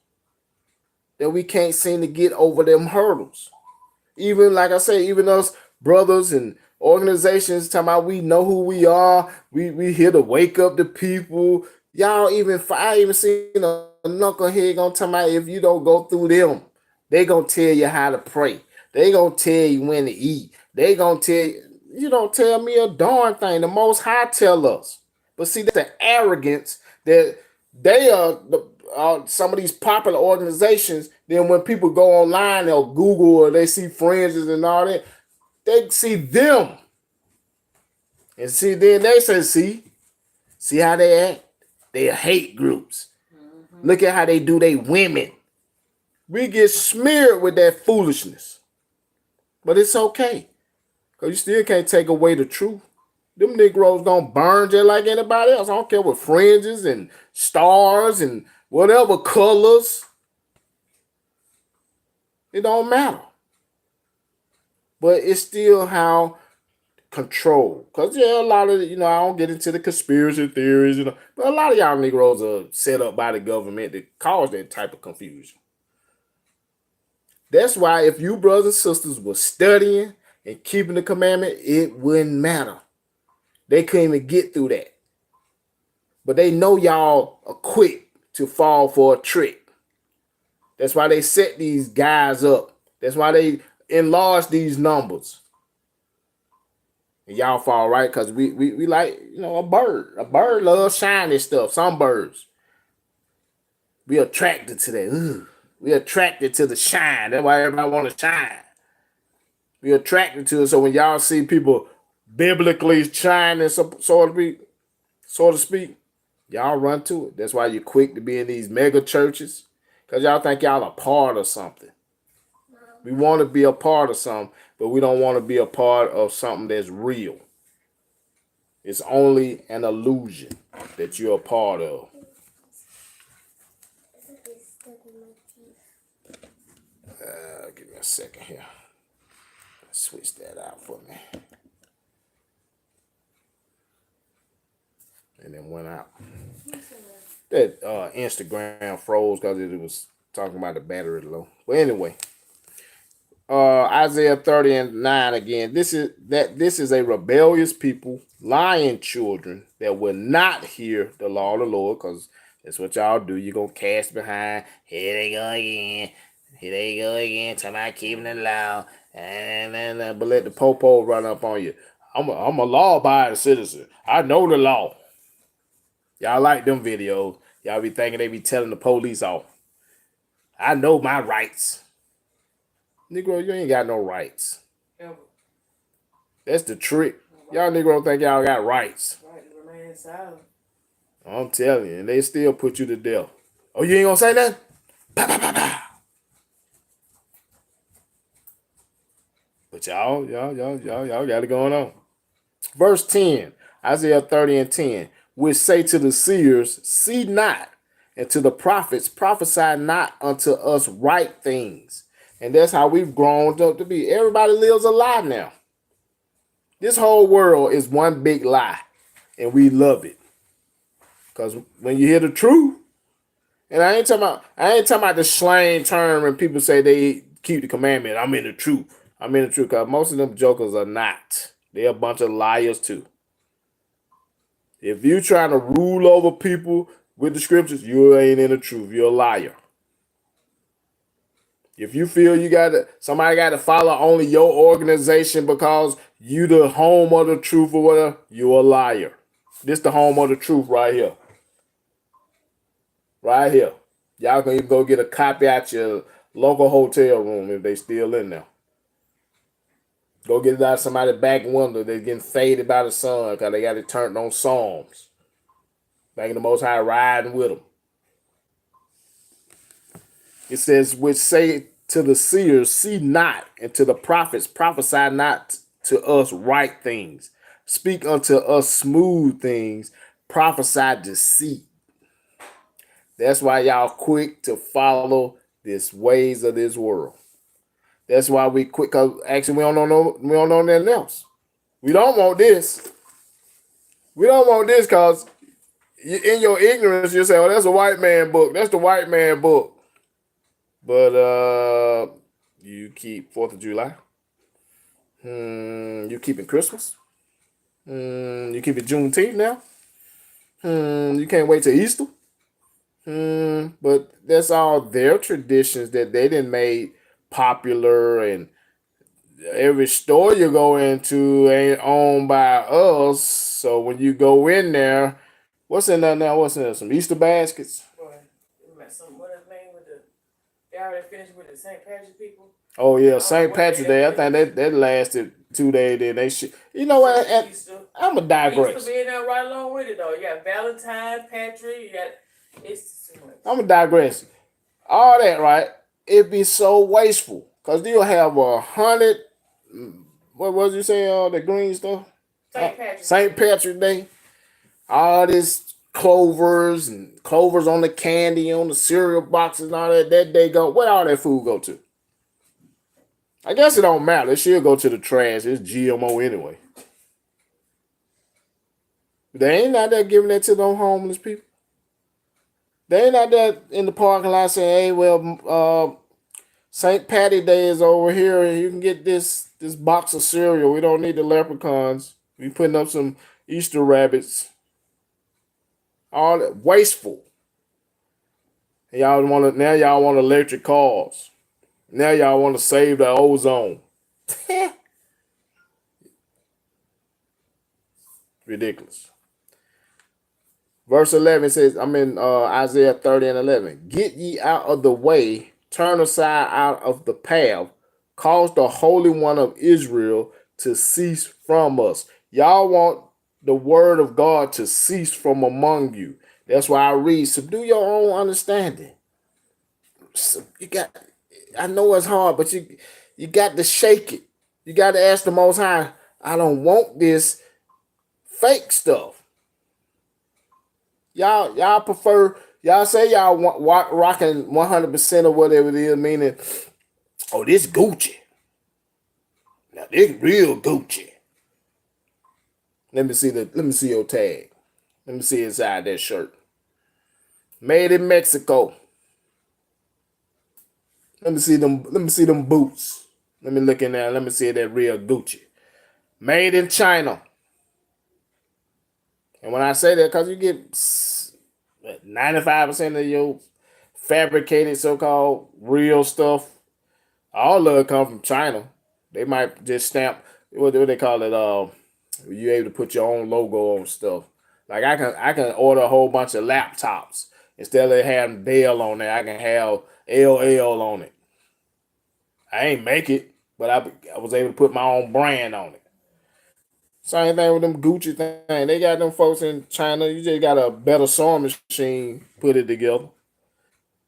that we can't seem to get over them hurdles. Even like I say, even us brothers and organizations talking about we know who we are. We here to wake up the people. Y'all I even seen a knucklehead gonna tell me if you don't go through them, they gonna tell you how to pray. They gonna tell you when to eat. They gonna tell you. You don't tell me a darn thing. The Most High tell us. But see, that's the arrogance that they are. Some of these popular organizations. Then when people go online, they'll Google or they see friends and all that. They see them and see. Then they say, see how they act. They are hate groups. Look at how they do they women. We get smeared with that foolishness. But it's okay. Because you still can't take away the truth. Them Negroes gonna burn just like anybody else. I don't care what fringes and stars and whatever colors. It don't matter. But it's still how control. Because yeah, a lot of, I don't get into the conspiracy theories, but a lot of y'all Negroes are set up by the government to cause that type of confusion. That's why if you brothers and sisters were studying and keeping the commandment, it wouldn't matter. They couldn't even get through that. But they know y'all are quick to fall for a trick. That's why they set these guys up. That's why they enlarge these numbers. And y'all fall right because we like, a bird. A bird loves shiny stuff. Some birds. We attracted to that. Ugh. We attracted to the shine. That's why everybody want to shine. We attracted to it. So when y'all see people biblically shining, so to speak, y'all run to it. That's why you're quick to be in these mega churches. Because y'all think y'all a part of something. We want to be a part of something, but we don't want to be a part of something that's real. It's only an illusion that you're a part of. Give me a second here. Switch that out for me. And then went out. That Instagram froze because it was talking about the battery low. But anyway, Isaiah 30:9 again. This is a rebellious people, lying children that will not hear the law of the Lord, because that's what y'all do. You're gonna cast behind. Here they go again. Here they go again. Talking about keeping the law. But let the popo run up on you. I'm a law-abiding citizen. I know the law. Y'all like them videos. Y'all be thinking they be telling the police off. I know my rights. Negro, you ain't got no rights. Ever. That's the trick. Y'all Negro think y'all got rights. Right, remain silent. I'm telling you, and they still put you to death. Oh, you ain't gonna say nothing? Bah, bah, bah, bah. But y'all got it going on. Verse 10, Isaiah 30:10, which say to the seers, see not, and to the prophets, prophesy not unto us right things. And that's how we've grown up to be. Everybody lives a lie now. This whole world is one big lie, and we love it. Because when you hear the truth, and I ain't talking about the slang term when people say they keep the commandment. I'm in the truth. I'm in the truth, because most of them jokers are not. They're a bunch of liars too. If you trying to rule over people with the scriptures, you ain't in the truth. You're a liar. If you feel somebody got to follow only your organization because you the home of the truth or whatever, you're a liar. This the home of the truth right here. Right here. Y'all can even go get a copy at your local hotel room if they still in there. Go get it out of somebody's back window. They're getting faded by the sun because they got it turned on Psalms. Thanking the Most High riding with them. It says, which say to the seers, see not, and to the prophets, prophesy not to us right things. Speak unto us smooth things, prophesy deceit. That's why y'all quick to follow these ways of this world. That's why we quick, because actually we don't know nothing else. We don't want this. We don't want this because in your ignorance, you say, oh, that's a white man book. That's the white man book. But you keep 4th of July. You keeping Christmas. You keeping Juneteenth now. You can't wait till Easter. But that's all their traditions that they didn't made popular, and every store you go into ain't owned by us. So when you go in there, what's in there now? What's in there? Some Easter baskets. Boy, some what his name with the they already finished with the St. Patrick people. Oh yeah, I don't know St. what day Patrick's that Day. I think is. that lasted 2 days. Then they should. You know what? Easter. I'm a Easter digress. being there right along with it though. You got Valentine, Patrick. You got it's too much. I'm a digress. All that right. It'd be so wasteful because you'll have 100. What was you say? The green stuff. St. Patrick. St. Patrick's Day. All this clovers and clovers on the candy, on the cereal boxes, and all that. That day go. Where all that food go to? I guess it don't matter. It should go to the trash. It's GMO anyway. They ain't out there giving that to those homeless people. They ain't out there in the parking lot saying, "Hey, well, St. Patty Day is over here, and you can get this box of cereal. We don't need the leprechauns. We putting up some Easter rabbits." All that wasteful. And y'all want electric cars. Now y'all want to save the ozone. Ridiculous. Verse 11 says, I'm in Isaiah 30 and 11. Get ye out of the way, turn aside out of the path, cause the Holy One of Israel to cease from us. Y'all want the word of God to cease from among you. That's why I read, subdue your own understanding. So I know it's hard, but you got to shake it. You got to ask the Most High, I don't want this fake stuff. Y'all prefer, y'all say y'all rocking 100% of whatever it is, meaning, oh, this Gucci. Now this real Gucci. Let me see your tag. Let me see inside that shirt. Made in Mexico. Let me see them boots. Let me look in there. Let me see that real Gucci. Made in China. And when I say that, because you get 95% of your fabricated so-called real stuff, all of it come from China. They might just stamp, what do they call it? You able to put your own logo on stuff. Like I can order a whole bunch of laptops. Instead of having Dell on there, I can have LL on it. I ain't make it, but I was able to put my own brand on it. Same thing with them Gucci thing. They got them folks in China. You just got a better sewing machine, put it together,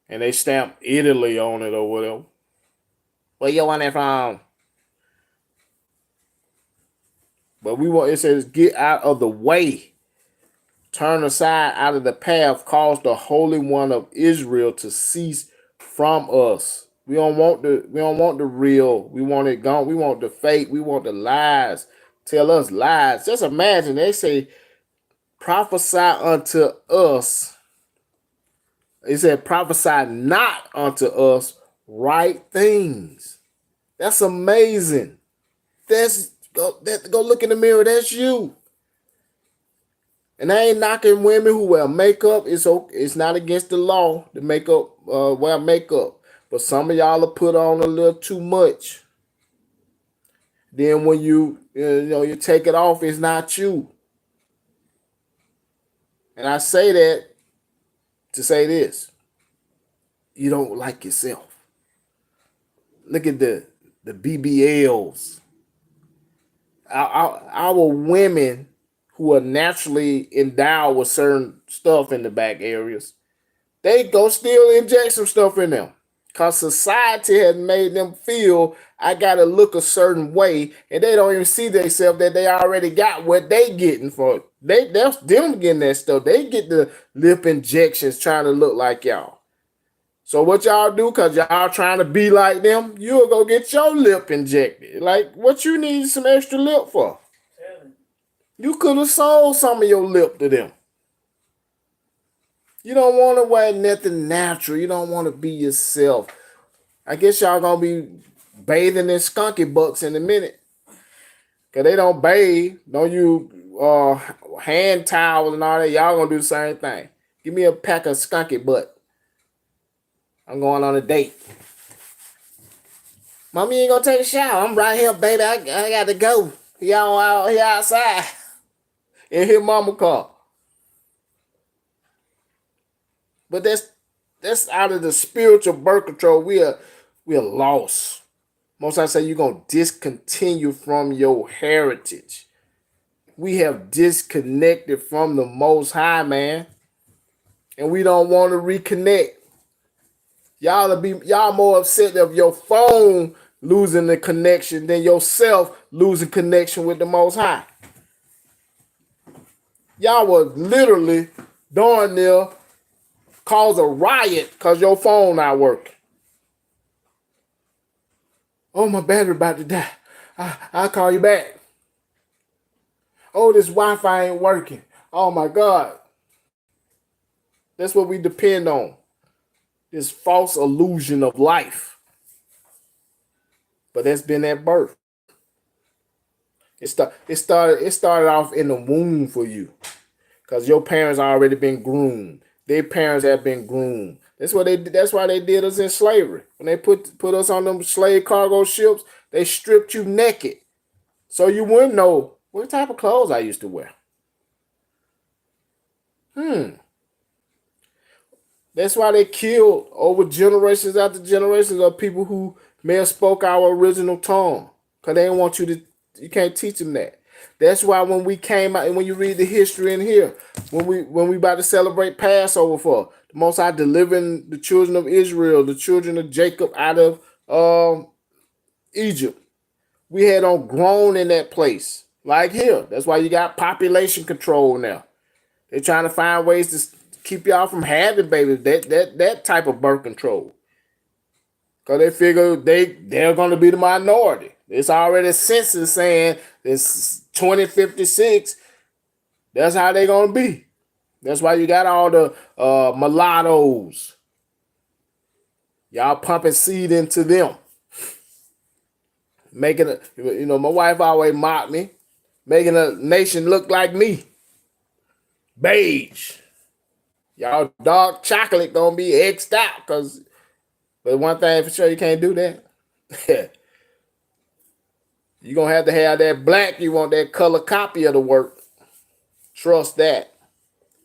and they stamp Italy on it or whatever. Where you want it from? But it says get out of the way. Turn aside out of the path, cause the Holy One of Israel to cease from us. We don't want the real. We want it gone. We want the fake. We want the lies. Tell us lies. Just imagine they say, prophesy unto us. It said, prophesy not unto us right things. That's amazing. Go look in the mirror. That's you. And I ain't knocking women who wear makeup. It's not against the law to wear makeup. But some of y'all will put on a little too much. Then when you take it off, it's not you. And I say that to say this. You don't like yourself. Look at the BBLs. Our women who are naturally endowed with certain stuff in the back areas, they go still inject some stuff in them. Because society has made them feel I gotta look a certain way, and they don't even see themselves that they already got what they getting for that's them getting that stuff. They get the lip injections trying to look like y'all. So what y'all do, because y'all trying to be like them, you'll go get your lip injected. Like, what you need some extra lip for? You could have sold some of your lip to them. You don't want to wear nothing natural. You don't want to be yourself. I guess y'all gonna be bathing in skunky bucks in a minute. Cause they don't bathe. Don't use hand towels and all that. Y'all gonna do the same thing. Give me a pack of skunky butt. I'm going on a date. Mommy ain't gonna take a shower. I'm right here, baby. I got to go. Y'all out here outside. And hear mama call. But that's out of the spiritual birth control. We are lost. Most I say you're gonna discontinue from your heritage. We have disconnected from the Most High, man. And we don't want to reconnect. Y'all more upset of your phone losing the connection than yourself losing connection with the Most High. Y'all was literally darn near cause a riot because your phone not working. Oh, my battery about to die. I'll call you back. Oh, this Wi-Fi ain't working. Oh my God. That's what we depend on. This false illusion of life. But that's been at birth. It started off in the womb for you. Because your parents already been groomed. Their parents have been groomed. That's why they did us in slavery. When they put us on them slave cargo ships, they stripped you naked. So you wouldn't know what type of clothes I used to wear. That's why they killed over generations after generations of people who may have spoke our original tongue. Because they didn't want you can't teach them that. That's why when we came out, and when you read the history in here, when we about to celebrate Passover for the Most High delivering the children of Israel, the children of Jacob out of Egypt, we had on grown in that place. Like here. That's why you got population control now. They're trying to find ways to keep y'all from having babies. That type of birth control. Because they figure they're going to be the minority. It's already a census saying it's 2056. That's how they're going to be. That's why you got all the mulattoes. Y'all pumping seed into them. Making my wife always mocked me. Making a nation look like me. Beige. Y'all dark chocolate gonna be X'd out. But one thing for sure, you can't do that. You're going to have that black. You want that color copy of the work. Trust that.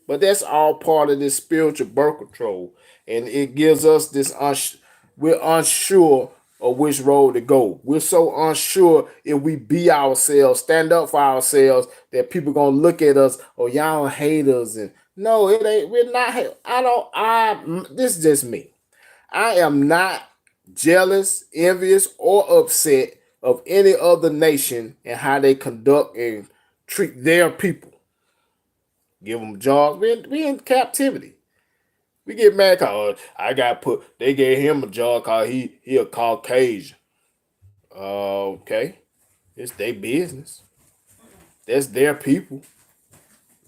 But that's all part of this spiritual birth control. And it gives us this, we're unsure of which road to go. We're so unsure if we be ourselves, stand up for ourselves, that people going to look at us, oh, y'all haters. And no, it ain't. We're not. This is just me. I am not jealous, envious, or upset of any other nation and how they conduct and treat their people. Give them jobs. We in captivity. We get mad because they gave him a job because he a Caucasian. Okay. It's their business. That's their people.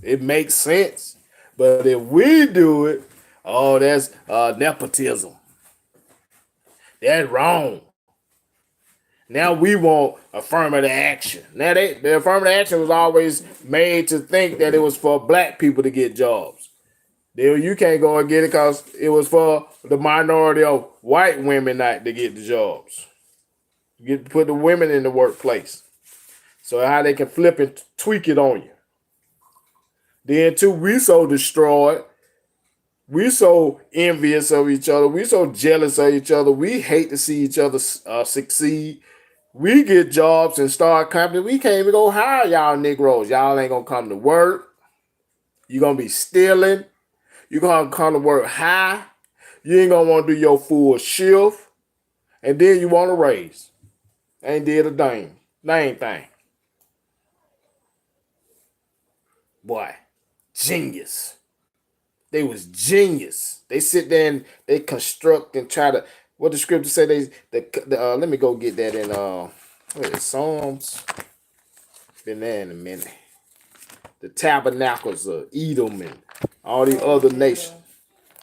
It makes sense. But if we do it, that's nepotism. That's wrong. Now we want affirmative action. Now the affirmative action was always made to think that it was for black people to get jobs. Then you can't go and get it because it was for the minority of white women not to get the jobs. You get to put the women in the workplace. So how they can flip and tweak it on you. Then too, we so destroyed. We so envious of each other. We so jealous of each other. We hate to see each other succeed. We get jobs and start companies. We can't even go hire y'all Negroes. Y'all ain't gonna come to work. You're gonna be stealing. You're gonna come to work high. You ain't gonna want to do your full shift. And then you want a raise. Ain't did a dang thing. Boy, genius. They was genius. They sit there and they construct and try to. What the scripture say? Let me go get that in what is it, Psalms. Been there in a minute. The tabernacles of Edom and all the other nations.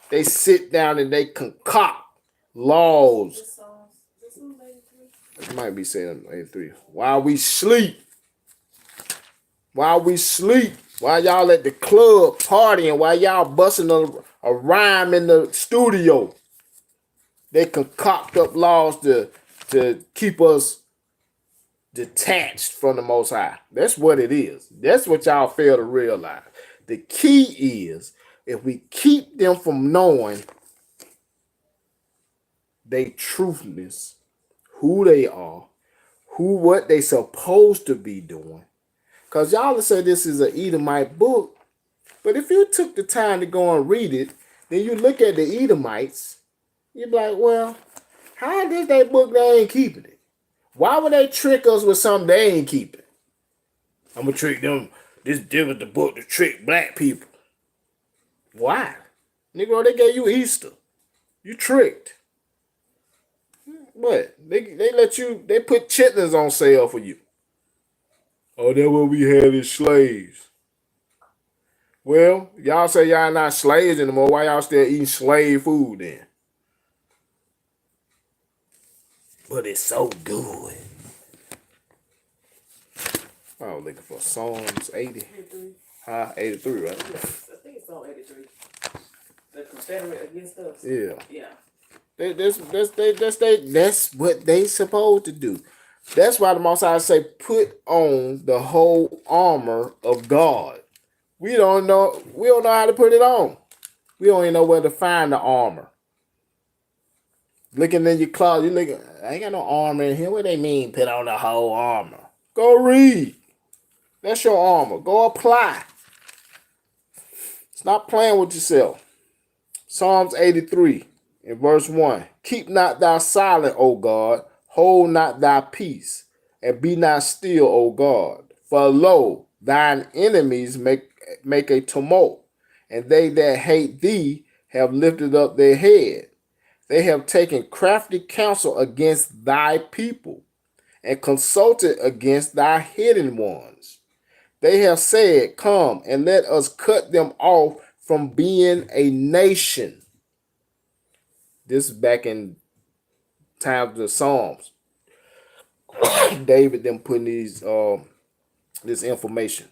They sit down and they concoct laws. It might be saying 83. While we sleep. While y'all at the club partying, while y'all busting a rhyme in the studio, they concoct up laws to keep us detached from the Most High. That's what it is. That's what y'all fail to realize. The key is if we keep them from knowing they truthness, who they are, what they supposed to be doing. Because y'all will say this is an Edomite book, but if you took the time to go and read it, then you look at the Edomites, you're like, well, how did they book they ain't keeping it? Why would they trick us with something they ain't keeping? I'm gonna trick them. This was the book to trick black people. Why? Negro, they gave you Easter. You tricked. What? They let you, they put chitlins on sale for you. Oh, that what we had as slaves. Well, y'all say y'all not slaves anymore. Why y'all still eating slave food then? But it's so good. I was looking for Psalms 80. 83. Huh? 83, right? I think it's Psalm 83. The Confederate against us. Yeah. Yeah. That's what they supposed to do. That's why the Most High say, put on the whole armor of God. We don't know how to put it on. We don't even know where to find the armor. Looking in your closet, you looking, I ain't got no armor in here. What they mean, put on the whole armor? Go read. That's your armor. Go apply. Stop playing with yourself. Psalms 83 in verse 1. Keep not thou silent, O God. Hold not thy peace, and be not still, O God. For lo, thine enemies make a tumult, and they that hate thee have lifted up their head. They have taken crafty counsel against thy people, and consulted against thy hidden ones. They have said, come and let us cut them off from being a nation. This is back in times of the Psalms. David them putting this information,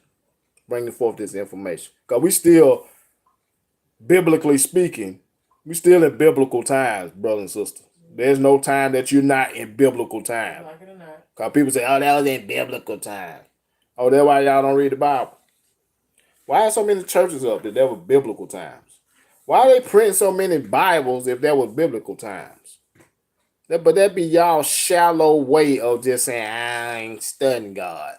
bringing forth this information. Because we still, biblically speaking, we still in biblical times, brothers and sisters. There's no time that you're not in biblical time. Like it or not. Because people say, oh, that was in biblical time. Oh, that's why y'all don't read the Bible. Why are so many churches up that there were biblical times? Why are they printing so many Bibles if there were biblical times? But that be y'all shallow way of just saying, I ain't studying God.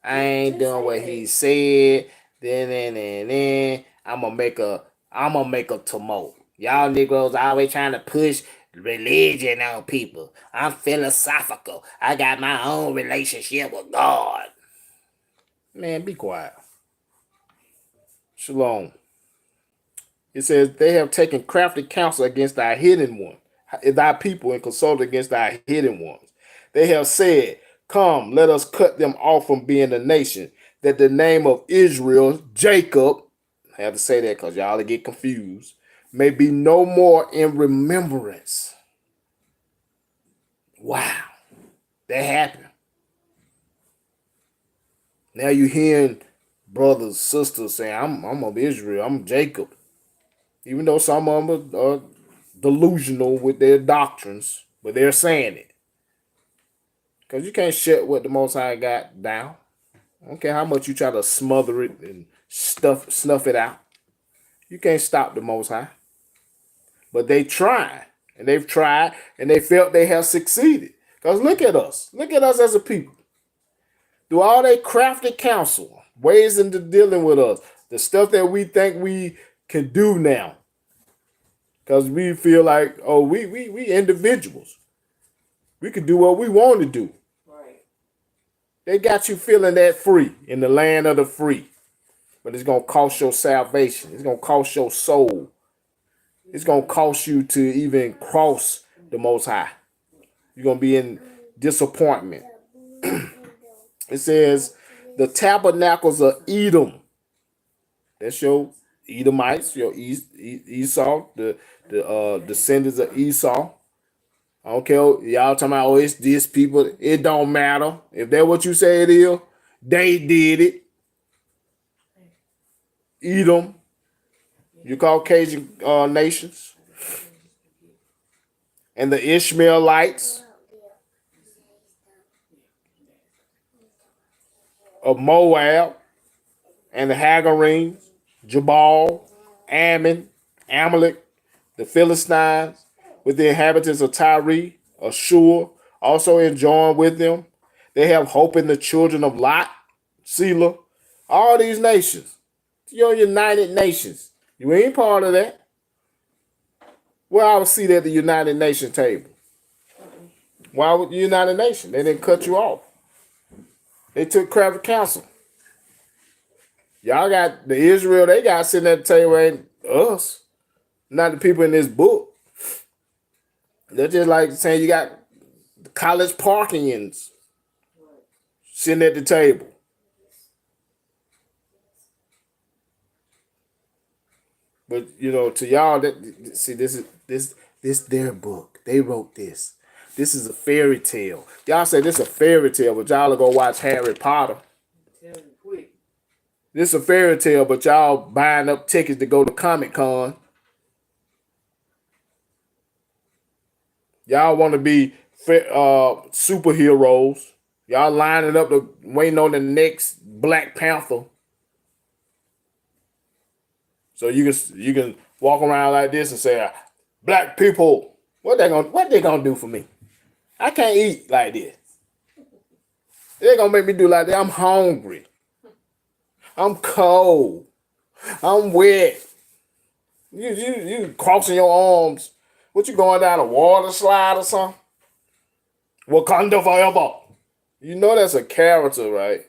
I ain't doing what he said. Then I'ma make a tumult. Y'all Negroes always trying to push religion on people. I'm philosophical. I got my own relationship with God. Man, be quiet. Shalom. It says they have taken crafty counsel against thy hidden one, thy people, and consulted against thy hidden ones. They have said, come, let us cut them off from being a nation, that the name of Israel, Jacob, I have to say that because y'all get confused, may be no more in remembrance. Wow. That happened. Now you hearing brothers, sisters saying, I'm of Israel, I'm Jacob. Even though some of them are delusional with their doctrines, but they're saying it. Because you can't shut what the Most High got down. I don't care how much you try to smother it and snuff it out. You can't stop the Most High. But they try, and they've tried, and they felt they have succeeded. Because look at us. Look at us as a people. Through all their crafty counsel, ways into dealing with us, the stuff that we think we can do now. Because we feel like, oh, we individuals. We can do what we want to do. Right. They got you feeling that free in the land of the free. But it's going to cost your salvation. It's going to cost your soul. It's going to cost you to even cross the Most High. You're going to be in disappointment. It says, the tabernacles of Edom. That's your Edomites, your Esau, the descendants of Esau. I don't care. Y'all talking about, oh, it's these people. It don't matter. If that's what you say it is, they did it. Edom, you Caucasian nations, and the Ishmaelites of Moab, and the Hagarenes, Jabal, Ammon, Amalek, the Philistines, with the inhabitants of Tyre, Ashur, also enjoying with them. They have hope in the children of Lot, Selah, all these nations. You're United Nations. You ain't part of that. Well, I would see that at the United Nations table. Why would the United Nations? They didn't cut you off. They took credit counsel. Y'all got the Israel they got sitting at the table ain't us, not the people in this book. They're just like saying you got college Parkians sitting at the table. But you know, to y'all, that see, this their book. They wrote this. This is a fairy tale. Y'all say this is a fairy tale, but y'all will go watch Harry Potter. This is a fairy tale, but y'all buying up tickets to go to Comic-Con. Y'all want to be superheroes. Y'all lining up to waiting on the next Black Panther. So you can walk around like this and say, "Black people, what they gonna do for me? I can't eat like this. They're gonna make me do like that. I'm hungry. I'm cold. I'm wet. You crossing your arms. What you going down a water slide or something? Wakanda forever. You know that's a character, right?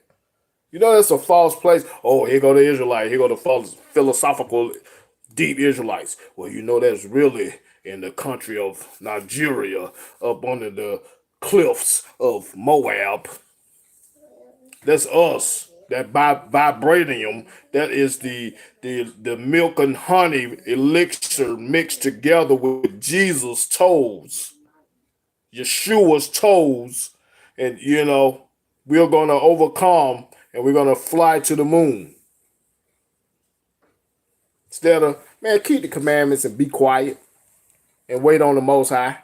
You know that's a false place. Oh, here go the Israelite. Here go the false philosophical deep Israelites. Well, you know that's really in the country of Nigeria, up under the cliffs of Moab. That's us. That vibranium, that is the milk and honey elixir mixed together with Jesus' toes, Yeshua's toes, and you know we're gonna overcome and we're gonna fly to the moon. Instead of man, keep the commandments and be quiet and wait on the Most High,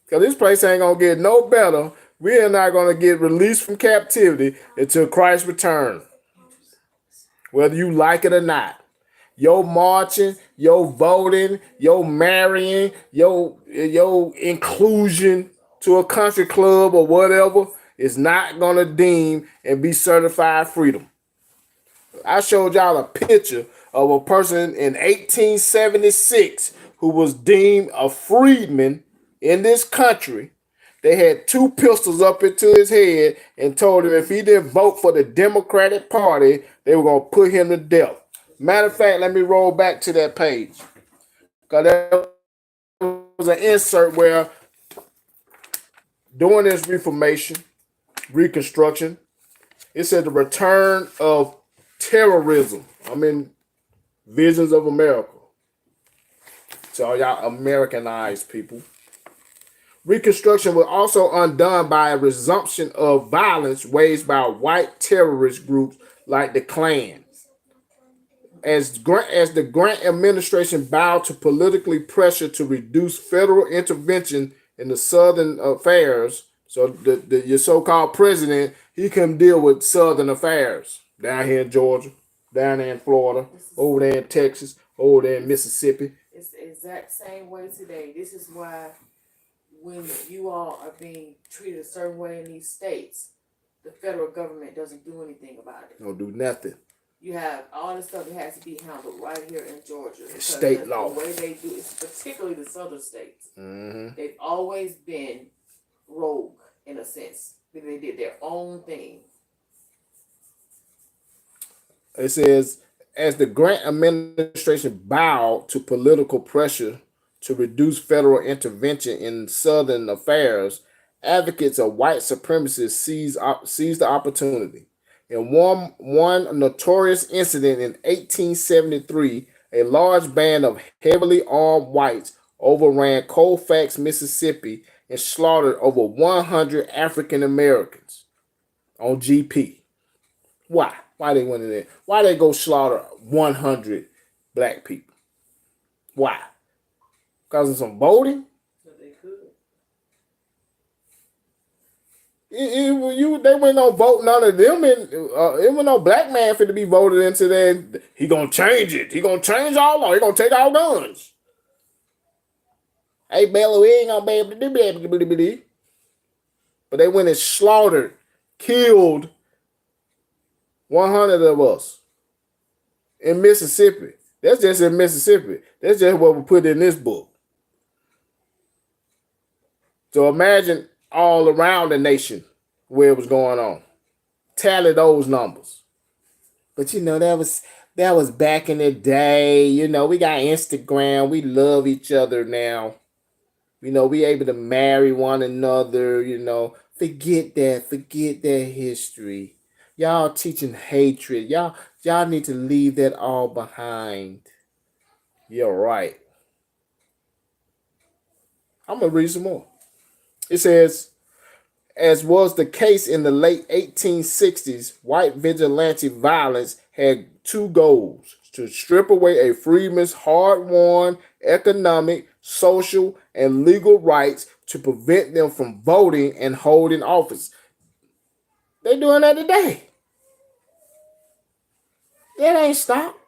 because this place ain't gonna get no better. We are not gonna get released from captivity until Christ returns. Whether you like it or not. Your marching, your voting, your marrying, your inclusion to a country club or whatever is not gonna deem and be certified freedom. I showed y'all a picture of a person in 1876 who was deemed a freedman in this country. They had two pistols up into his head and told him if he didn't vote for the Democratic Party, they were going to put him to death. Matter of fact, let me roll back to that page. Because there was an insert where during this Reformation, Reconstruction, it said the return of terrorism. I mean, Visions of America. So all y'all Americanized people. Reconstruction was also undone by a resumption of violence waged by white terrorist groups like the Klan. As the Grant administration bowed to politically pressure to reduce federal intervention in the Southern affairs, so your so-called president, he couldn't deal with Southern affairs down here in Georgia, down there in Florida, over there in Texas, over there in Mississippi. It's the exact same way today. This is why when you all are being treated a certain way in these states, the federal government doesn't do anything about it. Don't do nothing. You have all this stuff that has to be handled right here in Georgia. State law. The way they do it, particularly the southern states, Mm-hmm. they've always been rogue in a sense. They did their own thing. It says, as the Grant administration bowed to political pressure to reduce federal intervention in Southern affairs, advocates of white supremacy seized the opportunity. In one notorious incident in 1873, a large band of heavily armed whites overran Colfax, Mississippi, and slaughtered over 100 African Americans on GP. Why? Why they went in there? Why they go slaughter 100 black people? Why? Because of some voting? So they could. They went on vote none of them, and it was no black man fit to be voted into there. He gonna change it. He gonna change all law. He gonna take all guns. Hey, Bella, we ain't gonna be able to do that. But they went and slaughtered, killed 100 of us in Mississippi. That's just in Mississippi. That's just what we put in this book. So imagine all around the nation where it was going on. Tally those numbers. But you know, that was back in the day. You know, we got Instagram. We love each other now. You know, we able to marry one another. You know, forget that history. Y'all teaching hatred. Y'all need to leave that all behind. You're right. I'm gonna read some more. It says, as was the case in the late 1860s, white vigilante violence had two goals: to strip away a freeman's hard-won economic, social, and legal rights to prevent them from voting and holding office. They're doing that today. That ain't stopped.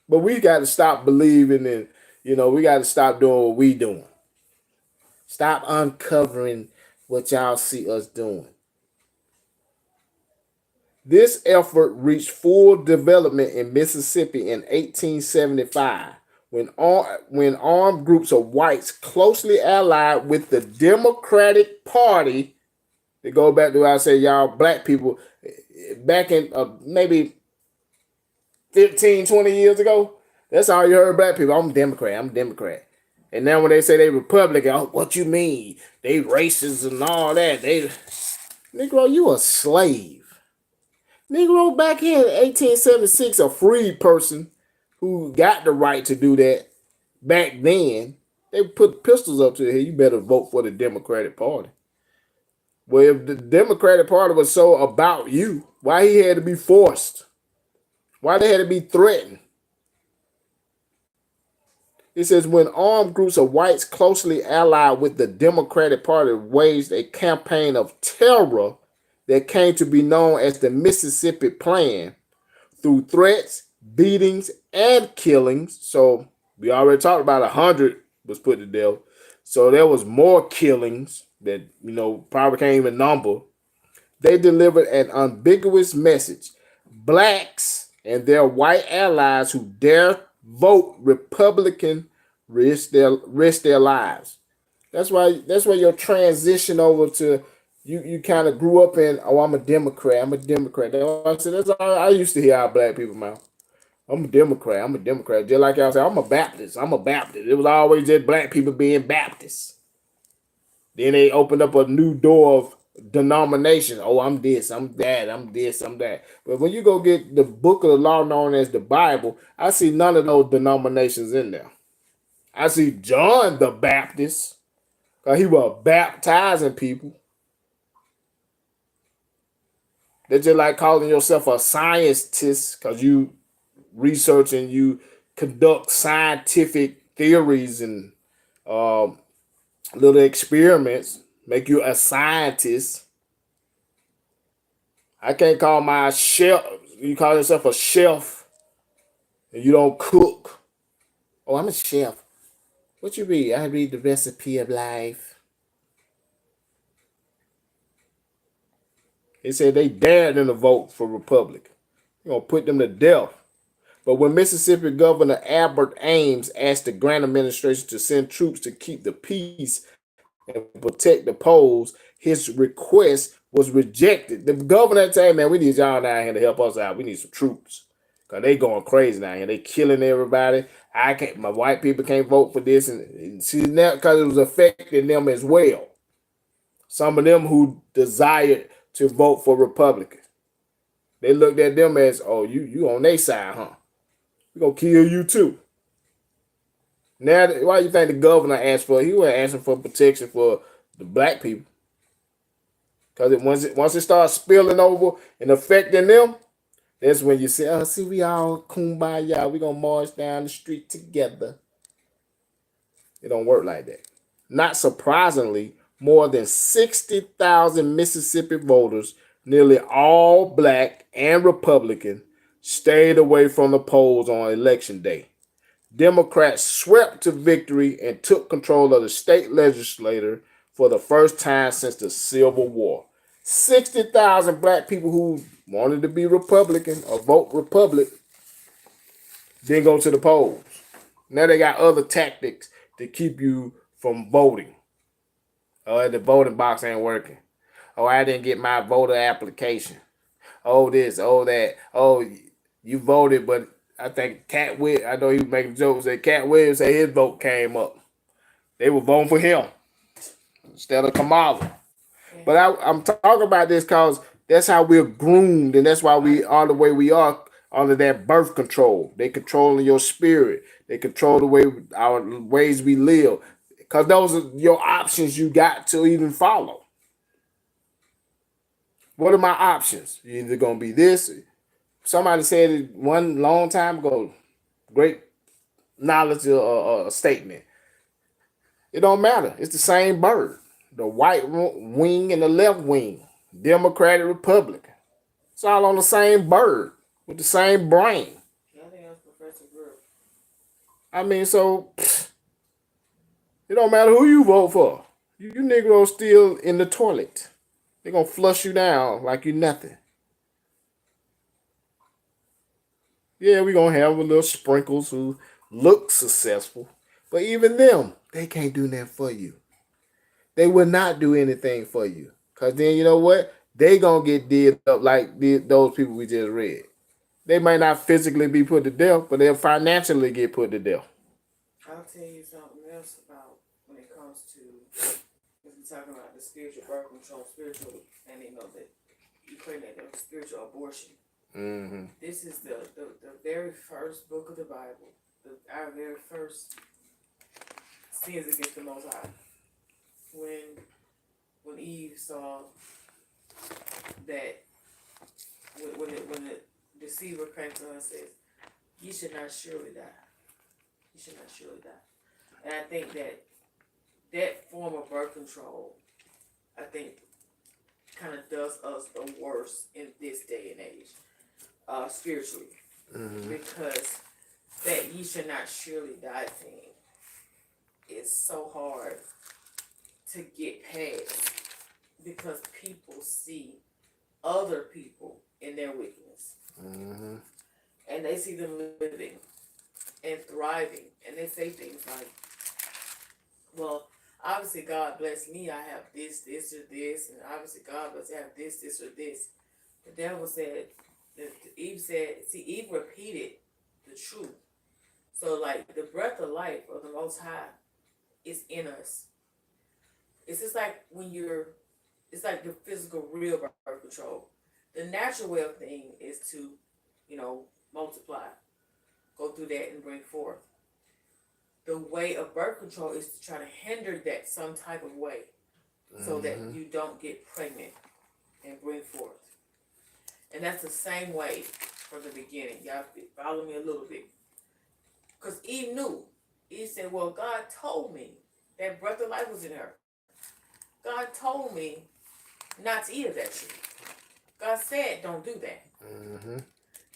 But we got to stop believing in, we got to stop doing what we doing. Stop uncovering what y'all see us doing. This effort reached full development in Mississippi in 1875 when armed groups of whites closely allied with the Democratic Party, to go back to what I said, y'all black people, back in maybe 15, 20 years ago, that's all you heard black people. I'm Democrat. And now when they say they Republican, oh, what you mean? They racist and all that. Negro, you a slave. Negro, back in 1876, a freed person who got the right to do that back then, they put pistols up to the head. You better vote for the Democratic Party. Well, if the Democratic Party was so about you, why he had to be forced? Why they had to be threatened? It says, when armed groups of whites closely allied with the Democratic Party waged a campaign of terror that came to be known as the Mississippi Plan through threats, beatings, and killings. So we already talked about 100 was put to death. So there was more killings that, probably can't even number. They delivered an ambiguous message. Blacks and their white allies who dare vote Republican risk their lives. That's why your transition over to you kind of grew up in, oh, I'm a Democrat. That's all I used to hear our black people mouth. I'm a Democrat. Just like y'all say, I'm a Baptist. It was always just black people being Baptists. Then they opened up a new door of denomination. Oh, I'm this, I'm that, I'm this, I'm that. But when you go get the book of the law known as the Bible, I see none of those denominations in there. I see John the Baptist, because he was baptizing people. They're just like calling yourself a scientist because you research and you conduct scientific theories and little experiments, make you a scientist. I can't call my chef. You call yourself a chef and you don't cook. Oh, I'm a chef. What you read? I read the recipe of life. They said they dared them to vote for Republican. You're going to put them to death. But when Mississippi Governor Albert Ames asked the Grant administration to send troops to keep the peace and protect the polls, his request was rejected. The governor at the time, man, we need y'all down here to help us out. We need some troops. Because they going crazy down here. They killing everybody. My white people can't vote for this. And see, now, because it was affecting them as well. Some of them who desired to vote for Republicans. They looked at them as, oh, you on their side, huh? We're going to kill you too. Now, why you think the governor asked for? He was asking for protection for the black people. Because once it starts spilling over and affecting them, That's when you say, oh, see, we all kumbaya. We gonna march down the street together. It don't work like that. Not surprisingly, more than 60,000 Mississippi voters, nearly all black and Republican, stayed away from the polls on election day. Democrats swept to victory and took control of the state legislature for the first time since the Civil War. 60,000 black people who wanted to be Republican or vote Republic didn't go to the polls. Now they got other tactics to keep you from voting. Oh, the voting box ain't working. Oh, I didn't get my voter application. Oh, this, oh, that. Oh, you voted, but I think Cat Williams, I know he was making jokes that Cat Williams said his vote came up. They were voting for him instead of Kamala. But I'm talking about this because that's how we're groomed, and that's why we are the way we are under that birth control. They controlling your spirit. They control the way our ways we live. Because those are your options you got to even follow. What are my options? You're either gonna be this. Somebody said it one long time ago. Great knowledge statement. It don't matter. It's the same bird. The right wing and the left wing. Democratic, Republican. It's all on the same bird with the same brain. I think that's Professor Group. I mean, so it don't matter who you vote for. You Negroes still in the toilet. They're gonna flush you down like you nothing. Yeah, we're gonna have a little sprinkles who look successful. But even them, they can't do nothing for you. They will not do anything for you. Cause then you know what? They gonna get did up like those people we just read. They might not physically be put to death, but they'll financially get put to death. I'll tell you something else about when it comes to, if we're talking about the spiritual birth control, spiritual, and you know that you claim that spiritual abortion. Mm-hmm. This is the very first book of the Bible, our very first sins against the Most High. When Eve saw that, when the deceiver came to her and says, "You should not surely die. You should not surely die." And I think that form of birth control, I think, kind of does us the worst in this day and age, spiritually, because that "ye should not surely die" thing is so hard to get past because people see other people in their wickedness, and they see them living and thriving, and they say things like, "Well, obviously God bless me. I have this, this, or this, and obviously God bless me. I have this, this, or this." The devil said, Eve said, see, Eve repeated the truth. So, like, the breath of life of the Most High is in us. It's just like it's like the physical, real birth control. The natural way of thing is to, multiply, go through that and bring forth. The way of birth control is to try to hinder that some type of way so that you don't get pregnant and bring forth. And that's the same way from the beginning. Y'all follow me a little bit. Because Eve knew. Eve said, well, God told me that breath of life was in her. God told me not to eat of that tree. God said, don't do that.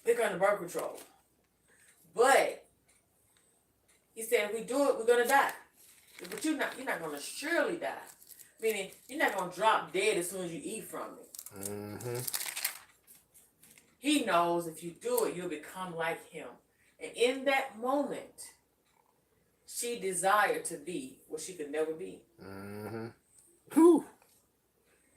They're under birth control. But he said, if we do it, we're going to die. But you're not going to surely die. Meaning, you're not going to drop dead as soon as you eat from it. He knows if you do it, you'll become like him. And in that moment, she desired to be what she could never be. Whew.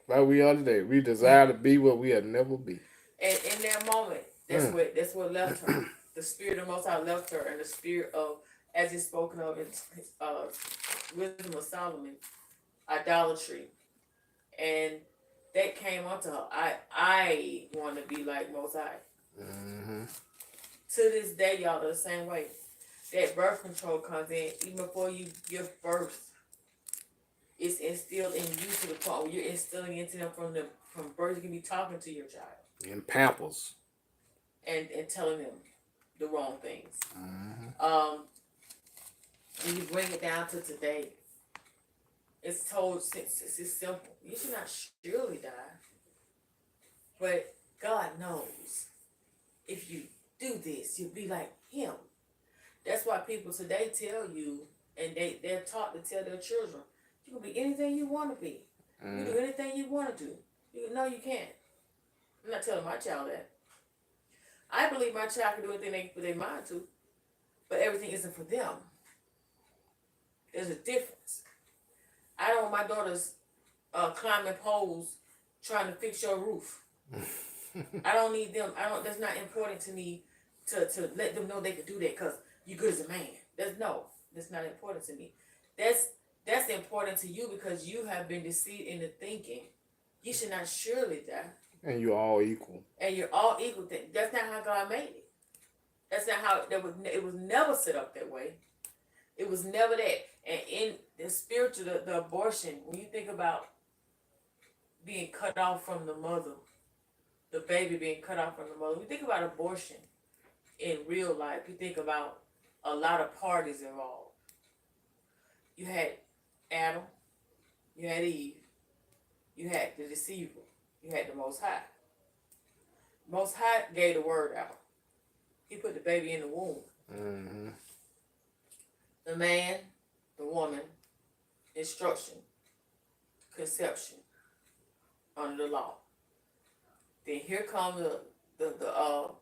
Like we are today. We desire to be what we'll never be. And in that moment, that's what left her. The spirit of Most High left her, and the spirit of, as it's spoken of in Wisdom of Solomon, idolatry. And that came onto her. I want to be like Most High. To this day, y'all, the same way. That birth control comes in even before you give birth. It's instilled in you to the point where you're instilling into them from birth. You can be talking to your child. In Pampers. and telling them the wrong things. When you bring it down to today, it's told, it's simple. You should not surely die. But God knows if you do this, you'll be like him. That's why people today tell you, and they're taught to tell their children, you can be anything you want to be. You can do anything you want to do. No, you can't. I'm not telling my child that. I believe my child can do anything they put their mind to, but everything isn't for them. There's a difference. I don't want my daughters climbing poles trying to fix your roof. I don't need them. That's not important to me to let them know they can do that because you're good as a man. That's not important to me. That's important to you because you have been deceived into thinking you should not surely die. And you're all equal. And you're all equal. That's not how God made it. That's not how it was never set up that way. It was never that. And in the spiritual, the abortion, when you think about being cut off from the mother, the baby being cut off from the mother, when you think about abortion in real life, you think about a lot of parties involved. You had Adam, you had Eve, you had the deceiver, you had the Most High. Most High gave the word out. He put the baby in the womb. Mm-hmm. The man, the woman, instruction, conception, under the law. Then here come the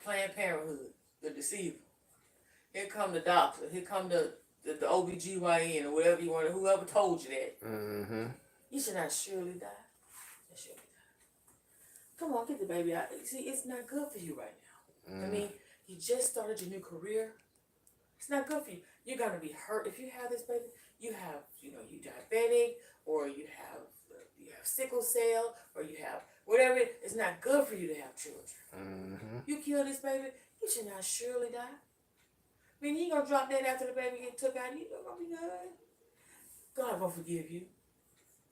Planned Parenthood, the deceiver. Here come the doctor. Here come the OBGYN or whatever you want, whoever told you that. Mm-hmm. You should not surely die. You surely die. Come on, get the baby out. See, it's not good for you right now. I mean, you just started your new career. It's not good for you. You're gonna be hurt if you have this baby. You have, you diabetic, or you have sickle cell, or you have whatever. It's not good for you to have children. Mm-hmm. You kill this baby, you should not surely die. I mean, you gonna drop dead after the baby get took out. You gonna be good. God gonna forgive you.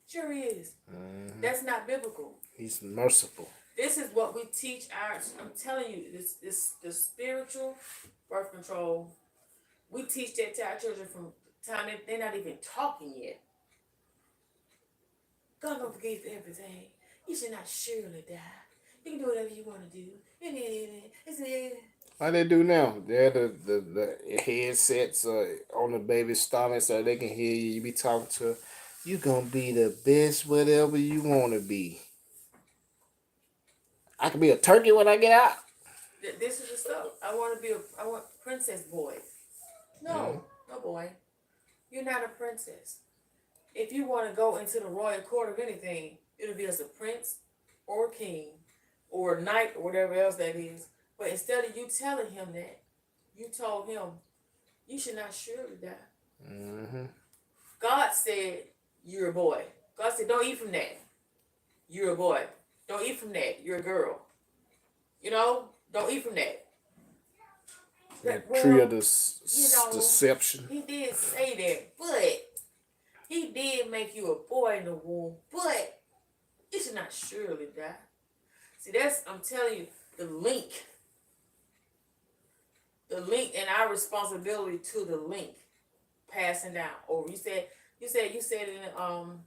Sure he is. Mm-hmm. That's not biblical. He's merciful. This is what we teach I'm telling you, this the spiritual birth control. We teach that to our children from the time they're not even talking yet. God gonna forgive everything. You should not surely die. You can do whatever you want to do. Like they do now. They're the headsets on the baby's stomach so they can hear you. You be talking to her. You gonna be the best whatever you want to be. I can be a turkey when I get out. This is the stuff. I want princess boy. No, no boy. You're not a princess. If you want to go into the royal court of anything, it'll be as a prince or a king or a knight or whatever else that is. But instead of you telling him that, you told him, you should not surely die. Mm-hmm. God said, you're a boy. God said, don't eat from that. You're a boy. Don't eat from that. You're a girl. Don't eat from that. Tree of deception. He did say that, but he did make you a boy in the womb, but you should not surely die. See, I'm telling you, the link and our responsibility to the link passing down over. You said it in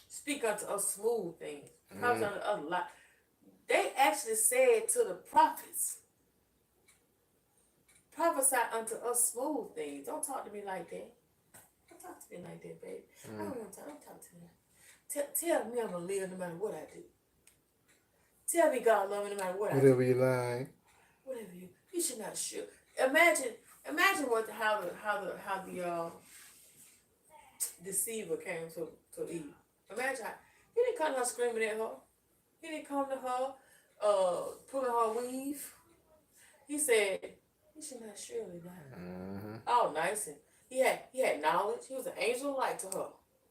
speak unto us smooth things. Prophets unto us a lot. They actually said to the prophets, prophesy unto us smooth things. Don't talk to me like that. Don't talk to me like that, baby. I don't want to talk to me. Tell me I'm going to live no matter what I do. Tell me God love me no matter what I do. Whatever you like. Whatever you should not shoot. Imagine how the deceiver came to Eve. Imagine how he didn't come to her screaming at her. He didn't come to her pulling her weave. He said, you should not surely die. All nice, and he had knowledge. He was an angel of light to her.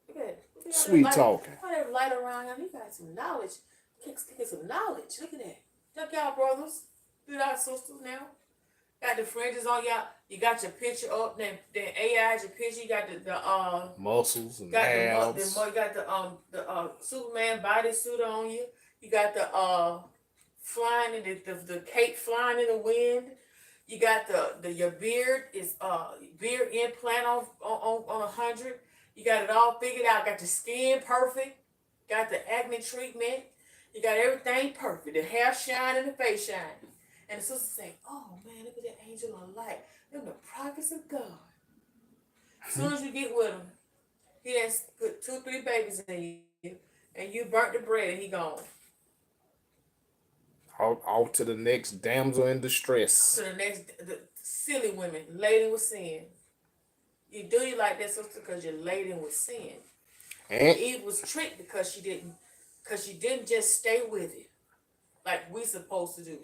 Look at that. Sweet talking. All that light around him. He got some knowledge. Get some knowledge. Look at that. Look, y'all brothers. Look at our sisters now. Got the fringes on y'all. You got your picture up. Then AI's your picture. You got the muscles and got abs. you got the Superman bodysuit on you. You got the flying in the cape flying in the wind. You got your beard is beard implant on 100. You got it all figured out. Got your skin perfect. Got the acne treatment. You got everything perfect. The hair shine and the face shine. And the sister say, "Oh man, look at that angel of light. They're the prophets of God." As soon as you get with him, he done put 2, 3 babies in you, and you burnt the bread, and he gone. Out to the next damsel in distress. To the silly women laden with sin. You do you like that, sister, because you're laden with sin. And Eve was tricked because she didn't just stay with it like we supposed to do.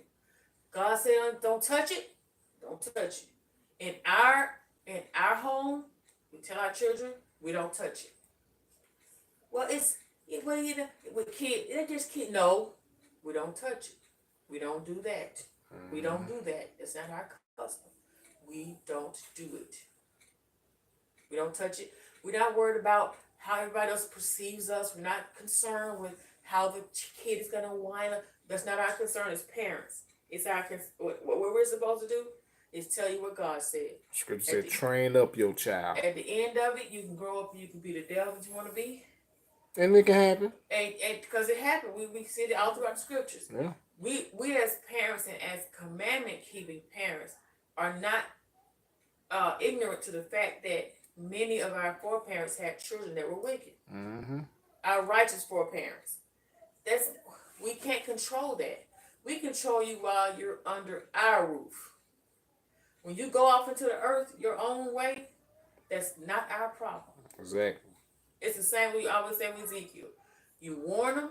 God said, "Don't touch it, don't touch it." In our home, we tell our children we don't touch it. Well, with kids, they're just kids. No, we don't touch it. We don't do that. We don't do that. That's not our custom. We don't do it. We don't touch it. We're not worried about how everybody else perceives us. We're not concerned with how the kid is gonna whine. That's not our concern as parents. It's what we're supposed to do is tell you what God said. Scripture said, train up your child. At the end of it, you can grow up and you can be the devil that you want to be. And it can happen. And because it happened. We see it all throughout the scriptures. Yeah. We as parents and as commandment keeping parents are not ignorant to the fact that many of our foreparents had children that were wicked. Mm-hmm. Our righteous foreparents. We can't control that. We control you while you're under our roof. When you go off into the earth your own way, that's not our problem. Exactly. It's the same we always say with Ezekiel. You warn them,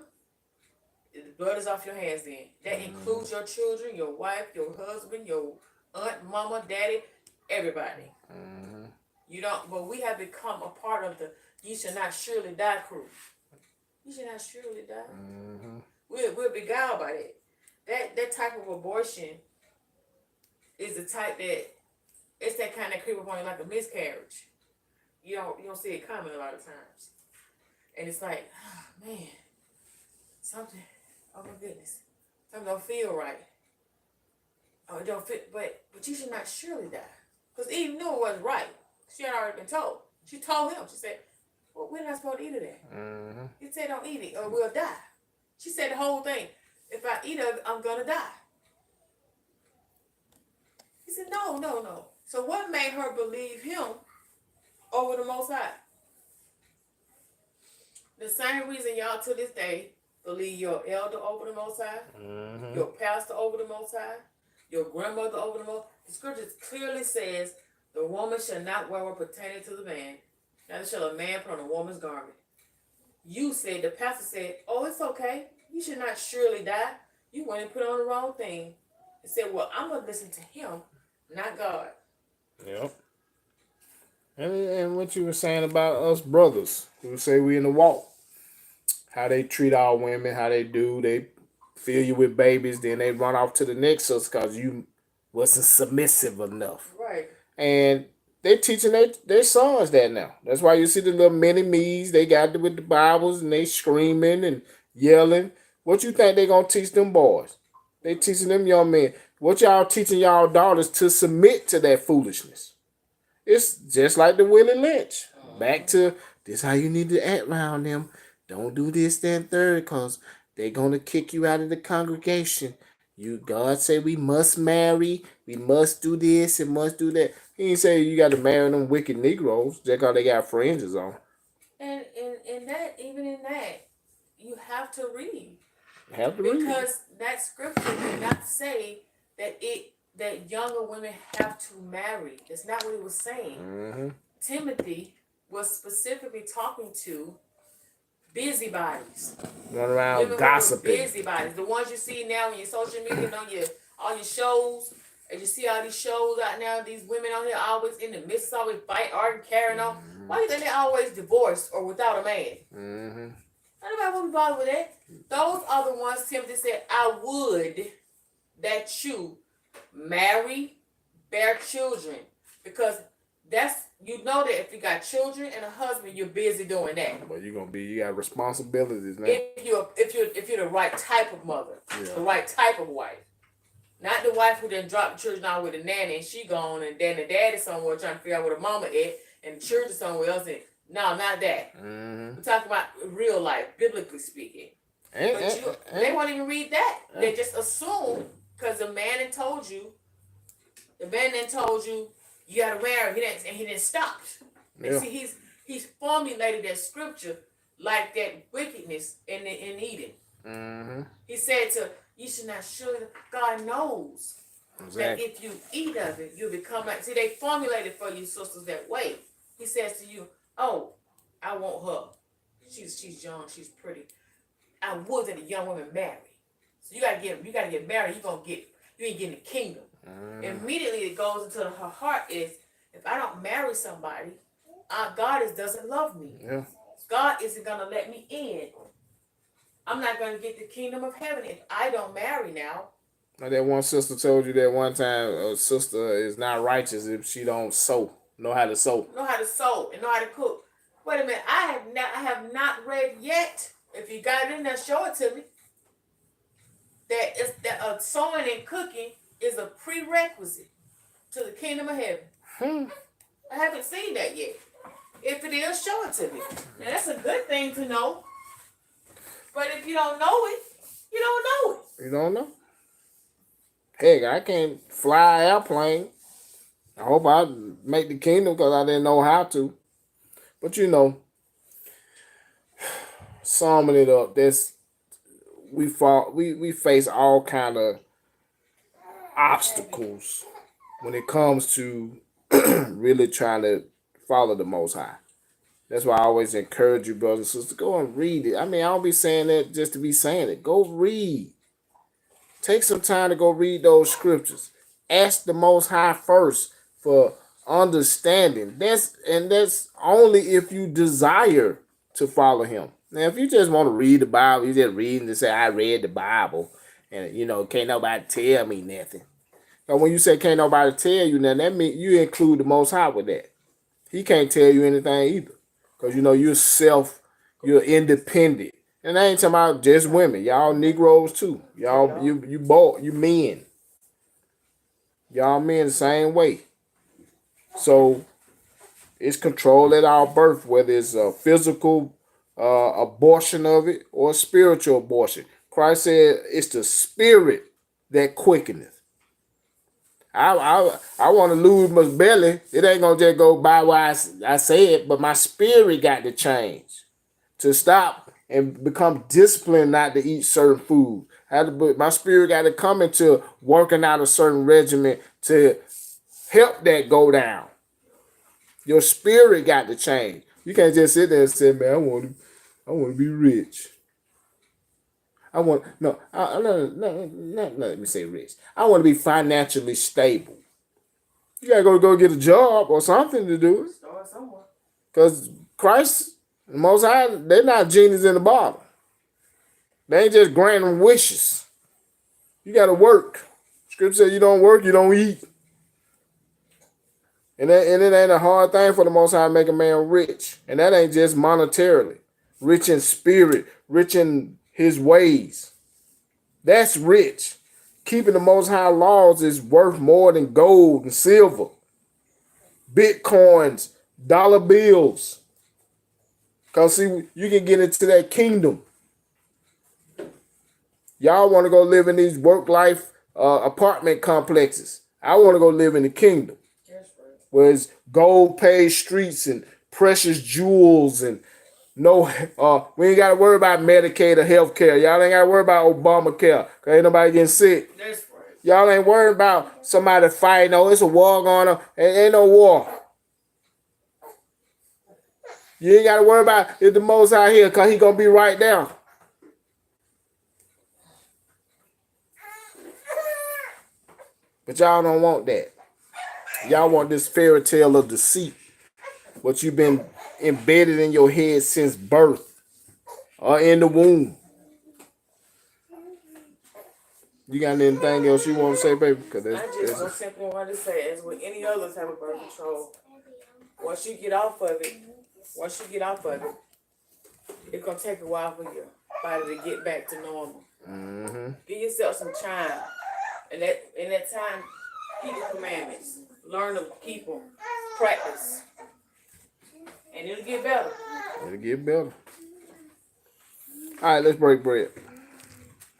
the blood is off your hands then. That includes your children, your wife, your husband, your aunt, mama, daddy, everybody. Mm-hmm. But we have become a part of the "you shall not surely die" crew. You shall not surely die. Mm-hmm. We're beguiled by that. That type of abortion is the type that it's that kind of creep up on you like a miscarriage. You don't see it coming a lot of times, and it's like, oh, man, something. Oh my goodness, something don't feel right. Oh, it don't fit. But you should not surely die, because Eve knew it wasn't right. She had already been told. She told him. She said, "Well, we're not supposed to eat of that." Mm-hmm. He said, "Don't eat it, or we'll die." She said the whole thing. "If I eat of it, I'm gonna die." He said, "No, no, no." So what made her believe him over the Most High? The same reason y'all to this day believe your elder over the Most High, your pastor over the Most High, your grandmother over the Most High. The scripture clearly says, "The woman shall not wear what pertaining to the man, neither shall a man put on a woman's garment." You said, the pastor said, "Oh, it's okay. You should not surely die." You went and put on the wrong thing and said, "Well, I'm going to listen to him, not God." Yep. And what you were saying about us brothers who say we in the walk, how they treat our women, how they fill you with babies, then they run off to the next sister because you wasn't submissive enough. Right. And they teaching their sons that now. That's why you see the little mini me's, they got with the Bibles and they screaming and yelling. What you think they gonna teach them boys? They teaching them young men. What y'all teaching y'all daughters to submit to that foolishness? It's just like the Willie Lynch. Back to this how you need to act around them. Don't do this, that, and third, because they're gonna kick you out of the congregation. God say we must marry, we must do this and must do that. He ain't say you got to marry them wicked Negroes just because they got fringes on. And even in that, you have to read. Read. Because that scripture did not say that younger women have to marry. That's not what it was saying. Mm-hmm. Timothy was specifically talking to busybodies. Run around gossiping. Busybodies. The ones you see now on your social media and on all your shows. And you see all these shows out now, these women out here always in the midst, always fight, arguing, carrying on. Why do you think they're always divorced or without a man? Mm-hmm. Nobody will be bothered with that. Those are the ones Timothy said, "I would that you marry, bear children." Because that's, you know, that if you got children and a husband, you're busy doing that. But you got responsibilities now. If you're the right type of mother, the right type of wife. Not the wife who then dropped the children out with a nanny and she gone, and then the daddy somewhere trying to figure out where the mama at and the children somewhere else. No, not that. Mm-hmm. We're talking about real life, biblically speaking. They won't even read that. They just assume because the man then told you you gotta marry. He didn't stop. And see, he's formulated that scripture like that wickedness in Eden. Mm-hmm. He said you should not surely. God knows that if you eat of it, you'll become like. See, they formulated for you sisters that way. He says to you, "Oh, I want her. She's young. She's pretty. I would that a young woman marry. So you gotta get married. You ain't getting the kingdom." Immediately it goes into her heart is, if I don't marry somebody, God doesn't love me. Yeah. God isn't gonna let me in. I'm not gonna get the kingdom of heaven if I don't marry now. Now that one sister told you that one time, a sister is not righteous if she don't know how to sew. Know how to sew and know how to cook. Wait a minute, I have not read yet. If you got it in there, show it to me. That sewing and cooking is a prerequisite to the kingdom of heaven. I haven't seen that yet. If it is, show it to me. Now that's a good thing to know. But if you don't know it, you don't know it. You don't know? Heck, I can't fly an airplane. I hope I make the kingdom because I didn't know how to. But summing it up, we face all kind of obstacles when it comes to really trying to follow the Most High. That's why I always encourage you, brothers and sisters, go and read it. I mean, I don't be saying that just to be saying it. Go read. Take some time to go read those scriptures. Ask the Most High first for understanding. That's only if you desire to follow him. Now, if you just want to read the Bible, you just read and say, I read the Bible, and, can't nobody tell me nothing. But when you say can't nobody tell you nothing, that means you include the Most High with that. He can't tell you anything either. Because, you're independent. And I ain't talking about just women. Y'all Negroes too. Y'all, you men. Y'all men the same way. So, it's control at our birth, whether it's a physical abortion of it or a spiritual abortion. Christ said it's the spirit that quickeneth. I want to lose my belly. It ain't gonna just go by what I said, but my spirit got to change to stop and become disciplined not to eat certain food. My spirit got to come into working out a certain regimen to help that go down. Your spirit got to change. You can't just sit there and say, "Man, I want to be rich. Let me say rich. I want to be financially stable." You gotta go get a job or something to do it. Start somewhere. Because Christ, the Most High, they're not genies in the bottle. They ain't just granting wishes. You gotta work. Scripture says you don't work, you don't eat. And it ain't a hard thing for the Most High to make a man rich. And that ain't just monetarily. Rich in spirit, rich in his ways. That's rich. Keeping the Most High laws is worth more than gold and silver, bitcoins, dollar bills. Because, see, you can get into that kingdom. Y'all want to go live in these work-life apartment complexes. I want to go live in the kingdom. Where it's gold-paved streets and precious jewels and we ain't got to worry about Medicaid or health care. Y'all ain't got to worry about Obamacare because ain't nobody getting sick. That's right. Y'all ain't worried about somebody fighting. Oh, it's a war going on. Ain't no war. You ain't got to worry about if the Most High here because he going to be right there. But y'all don't want that. Y'all want this fairy tale of deceit. What you've been embedded in your head since birth or in the womb. You got anything else you want to say, baby? I just simply want to say, as with any other type of birth control, once you get off of it, it's gonna take a while for your body to get back to normal. Give yourself some time, and in that time, keep the commandments, learn to keep them, practice, and it'll get better. It'll get better. All right, let's break bread.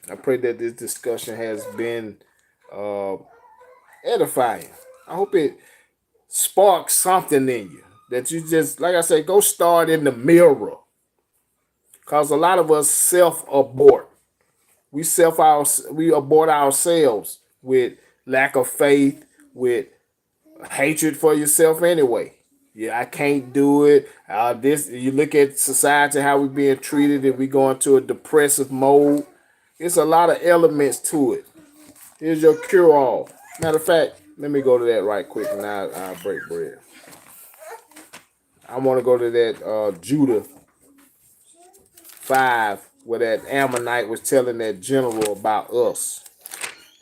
I pray that this discussion has been edifying. I hope it sparks something in you that you just, like I say, go start in the mirror. Because a lot of us self-abort. We abort ourselves with lack of faith, with hatred for yourself anyway. Yeah, I can't do it. This you look at society, how we being treated, and we go into a depressive mode. It's a lot of elements to it. Here's your cure-all. Matter of fact, let me go to that right quick, and I'll break bread. I want to go to that Judah 5, where that Ammonite was telling that general about us.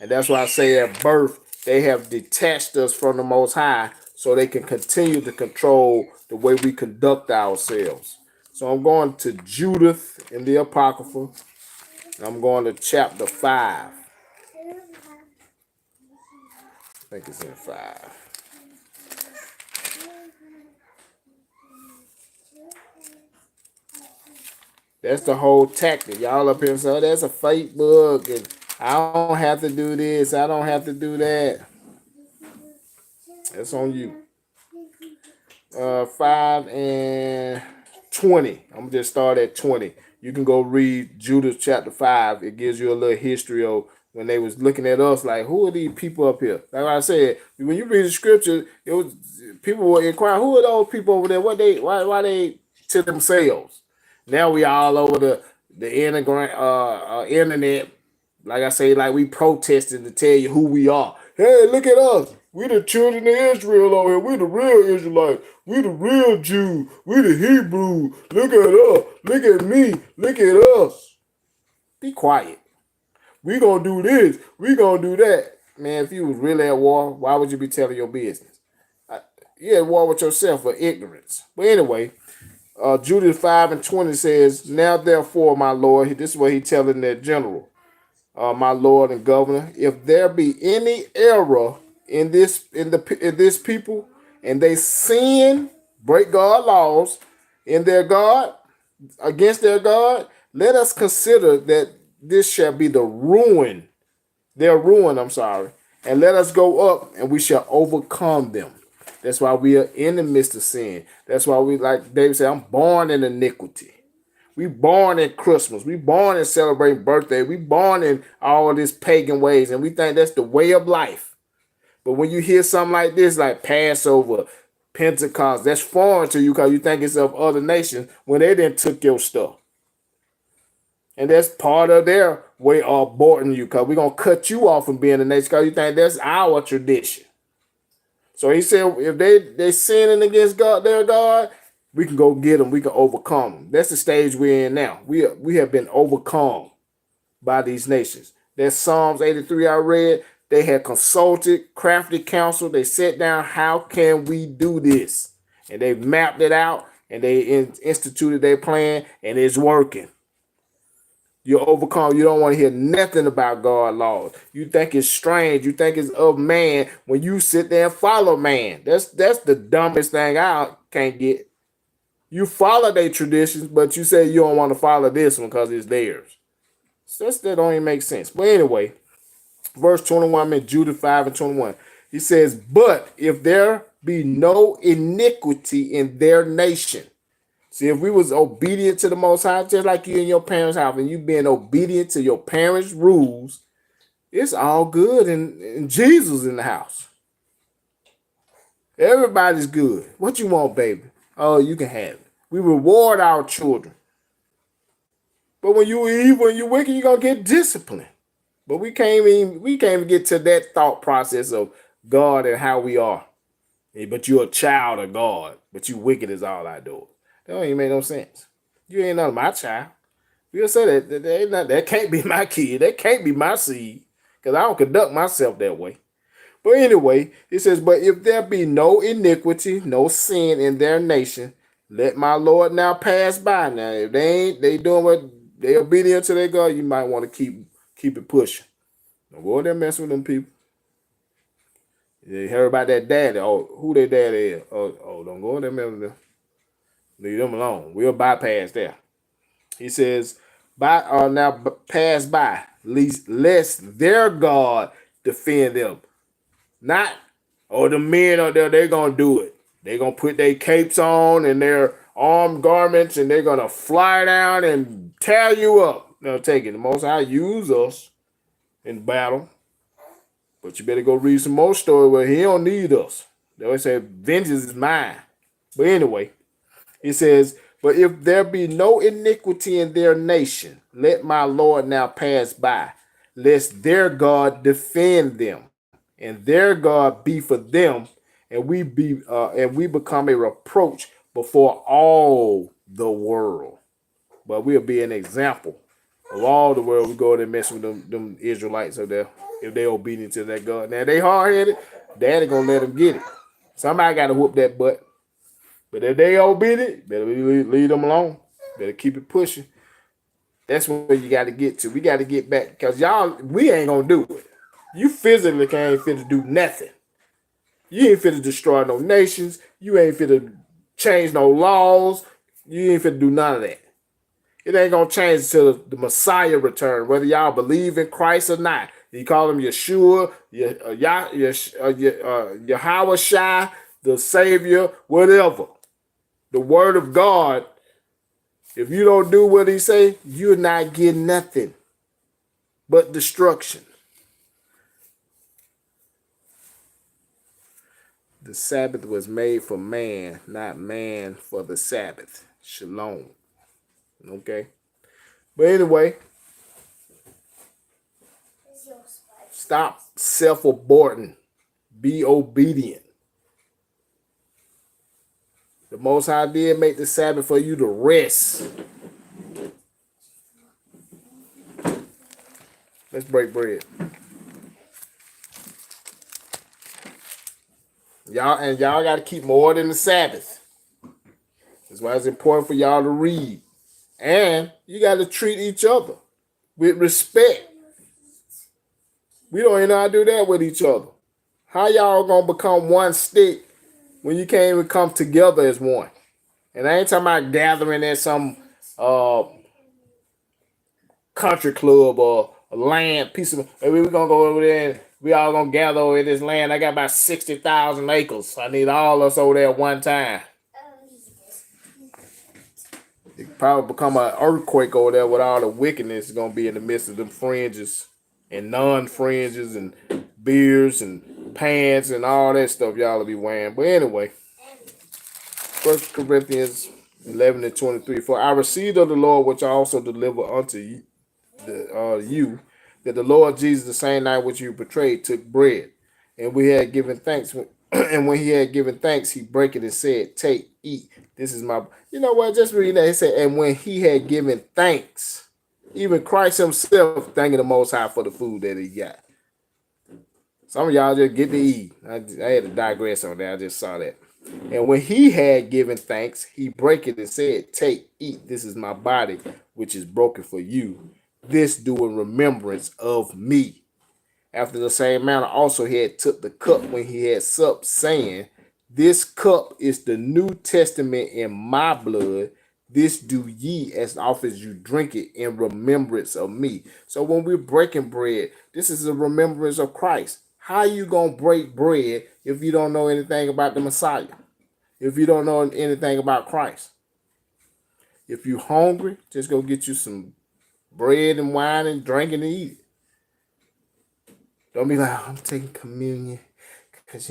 And that's why I say at birth, they have detached us from the Most High so they can continue to control the way we conduct ourselves. So I'm going to Judith in the Apocrypha. And I'm going to chapter 5. I think it's in 5. That's the whole tactic. Y'all up here say, oh, that's a fake book, and I don't have to do this, I don't have to do that. That's on you. 5 and 20. I'm gonna just start at 20. You can go read Judah chapter 5. It gives you a little history of when they was looking at us like, who are these people up here? Like I said, when you read the scripture, it was people were inquiring, who are those people over there? Why they to themselves? Now we all over the internet. Like I say, like we protesting to tell you who we are. Hey, look at us. We the children of Israel over here. We the real Israelites. We the real Jews. We the Hebrew. Look at us. Look at me. Look at us. Be quiet. We gonna do this. We gonna do that. Man, if you was really at war, why would you be telling your business? You at war with yourself for ignorance. But anyway, Judah 5 and 20 says, now therefore, my Lord, this is what he telling that general, my Lord and governor, if there be any error in this people, and they sin, break God laws in their God, against their God, let us consider that this shall be their ruin, and let us go up and we shall overcome them. That's why we are in the midst of sin. That's why we, like David said, I'm born in iniquity. We born in Christmas. We born in celebrating birthday. We born in all this pagan ways, and we think that's the way of life. But when you hear something like this, like Passover, Pentecost, that's foreign to you because you think it's of other nations when they didn't took your stuff. And that's part of their way of aborting you, because we're going to cut you off from being a nation because you think that's our tradition. So he said, if they sinning against God, their God, we can go get them. We can overcome them. That's the stage we're in now. We have been overcome by these nations. That's Psalms 83 I read. They had consulted, crafted counsel. They sat down, how can we do this? And they mapped it out, and they instituted their plan, and it's working. You're overcome. You don't want to hear nothing about God's laws. You think it's strange. You think it's of man when you sit there and follow man. That's the dumbest thing I can't get. You follow their traditions, but you say you don't want to follow this one because it's theirs. So that don't even make sense. But anyway, verse 21, I'm in Judah 5 and 21. He says, but if there be no iniquity in their nation. See, if we was obedient to the Most High, just like you in your parents' house, and you being obedient to your parents' rules, it's all good, and Jesus in the house. Everybody's good. What you want, baby? Oh, you can have it. We reward our children. But when you evil and you wicked, you're gonna get disciplined. But we can't even get to that thought process of God and how we are. But you're a child of God, but you wicked as all I do. That don't even make no sense. You ain't none of my child. We'll say that can't be my kid. That can't be my seed. Because I don't conduct myself that way. But anyway, it says, but if there be no iniquity, no sin in their nation, let my Lord now pass by. Now, if they doing what they obedient to their God, you might want to keep it pushing. Don't go there messing with them people. You heard about that daddy. Oh, who their daddy is? Oh, don't go there messing with them. Leave them alone. We'll bypass there. He says, now pass by, lest their God defend them. Not, the men out there, they're going to do it. They're going to put their capes on and their armed garments, and they're going to fly down and tear you up. Now, take it. The Most High use us in battle. But you better go read some more story where he don't need us. They always say, vengeance is mine. But anyway, he says, but if there be no iniquity in their nation, let my Lord now pass by, lest their God defend them, and their God be for them, and we become a reproach before all the world. But we'll be an example of all the world. We go there and mess with them Israelites up there if they obedient to that God. Now they hard headed, Daddy gonna let them get it. Somebody gotta whoop that butt. But if they obedient, better leave them alone. Better keep it pushing. That's where you got to get to. We got to get back because we ain't gonna do it. You physically can't fit to do nothing. You ain't fit to destroy no nations. You ain't fit to change no laws. You ain't fit to do none of that. It ain't gonna change until the Messiah return, whether y'all believe in Christ or not. You call him Yeshua, Yahweh Shai, the Savior, whatever. The word of God, if you don't do what he say, you're not getting nothing but destruction. The Sabbath was made for man, not man for the Sabbath. Shalom. Okay? But anyway, stop self-aborting. Be obedient. The Most High did make the Sabbath for you to rest. Let's break bread. Y'all got to keep more than the Sabbath. That's why it's important for y'all to read. And you got to treat each other with respect. We don't even know how to do that with each other. How y'all going to become one stick when you can't even come together as one? And I ain't talking about gathering at some country club or a land piece of. Maybe we're going to go over there and we all going to gather over in this land. I got about 60,000 acres. I need all of us over there at one time. It could probably become an earthquake over there with all the wickedness going to be in the midst of them fringes and non-fringes and beards and pants and all that stuff y'all will be wearing. But anyway, 1 Corinthians 11 and 23. For I received of the Lord which I also deliver unto you, that the Lord Jesus, the same night which you betrayed, took bread. And we had given thanks. And when he had given thanks, he brake it and said, take, eat. This is my. You know what? Just reading that. He said, and when he had given thanks, even Christ himself thanking the Most High for the food that he got. Some of y'all just get to eat. I had to digress on that. I just saw that. And when he had given thanks, he brake it and said, take, eat. This is my body, which is broken for you. This do in remembrance of me. After the same manner also he had took the cup when he had supped, saying, this cup is the New Testament in my blood. This do ye as often as you drink it in remembrance of me. So when we're breaking bread, this is a remembrance of Christ. How you going to break bread if you don't know anything about the Messiah? If you don't know anything about Christ? If you're hungry, just go get you some bread and wine and drink and eat it. Don't be like, oh, I'm taking communion because,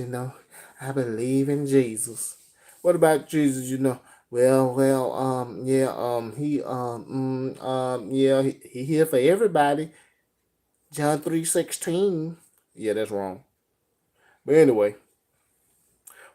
I believe in Jesus. What about Jesus, he here for everybody. John 3:16. Yeah, that's wrong. But anyway,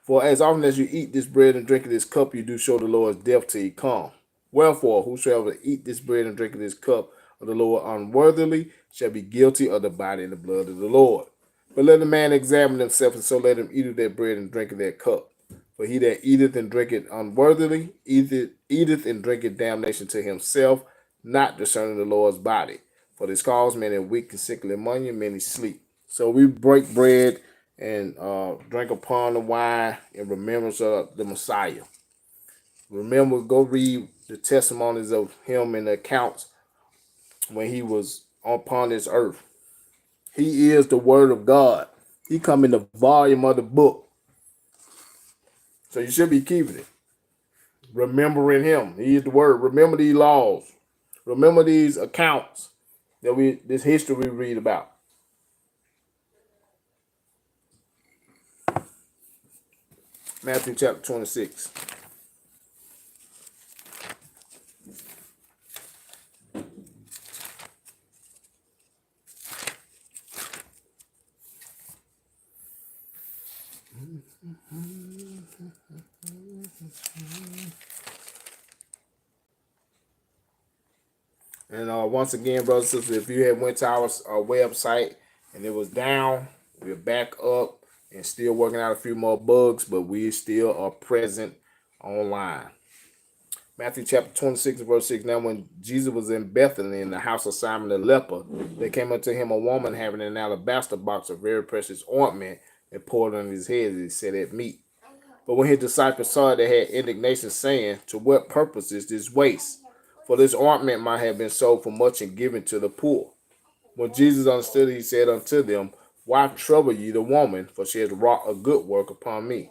for as often as you eat this bread and drink of this cup, you do show the Lord's death till he come. Wherefore, whosoever eat this bread and drink of this cup of the Lord unworthily shall be guilty of the body and the blood of the Lord. But let a man examine himself, and so let him eat of that bread and drink of that cup. For he that eateth and drinketh unworthily eateth and drinketh damnation to himself, not discerning the Lord's body. For this cause many are weak and sickly among you, many sleep. So we break bread and drink upon the wine in remembrance of the Messiah. Remember, go read the testimonies of him and the accounts when he was upon this earth. He is the word of God. He come in the volume of the book. So you should be keeping it. Remembering him. He is the word. Remember these laws. Remember these accounts this history we read about. Matthew chapter 26. And once again, brothers and sisters, if you had went to our website and it was down, we're back up and still working out a few more bugs, but we still are present online. Matthew chapter 26, verse 6. Now when Jesus was in Bethany in the house of Simon the leper, there came unto him a woman having an alabaster box of very precious ointment and poured on his head, and he said at meat. But when his disciples saw it, they had indignation, saying, to what purpose is this waste? For this ointment might have been sold for much and given to the poor. When Jesus understood it, he said unto them, why trouble ye the woman? For she has wrought a good work upon me.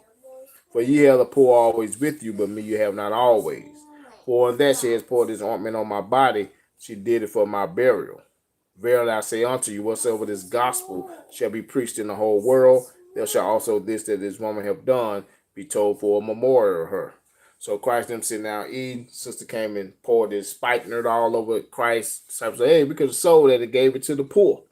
For ye have the poor always with you, but me you have not always. For in that she has poured this ointment on my body, she did it for my burial. Verily I say unto you, whatsoever this gospel shall be preached in the whole world, there shall also this that this woman have done be told for a memorial of her. So Christ them sitting down eating. Sister came and poured this spikenard all over Christ. Disciples said, hey, we could have sold it and gave it to the poor.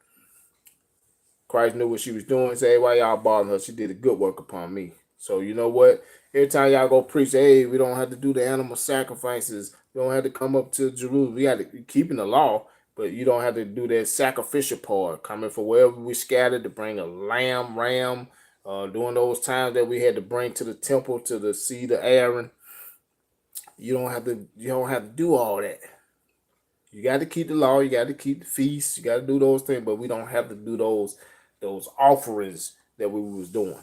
Christ knew what she was doing. He said, hey, why y'all bothering her? She did a good work upon me. So you know what? Every time y'all go preach, hey, we don't have to do the animal sacrifices. We don't have to come up to Jerusalem. We got to keeping the law, but you don't have to do that sacrificial part. Coming from wherever we scattered to bring a ram, during those times that we had to bring to the temple to the seed of Aaron. You don't have to do all that. You got to keep the law. You got to keep the feasts. You got to do those things, but we don't have to do those offerings that we was doing.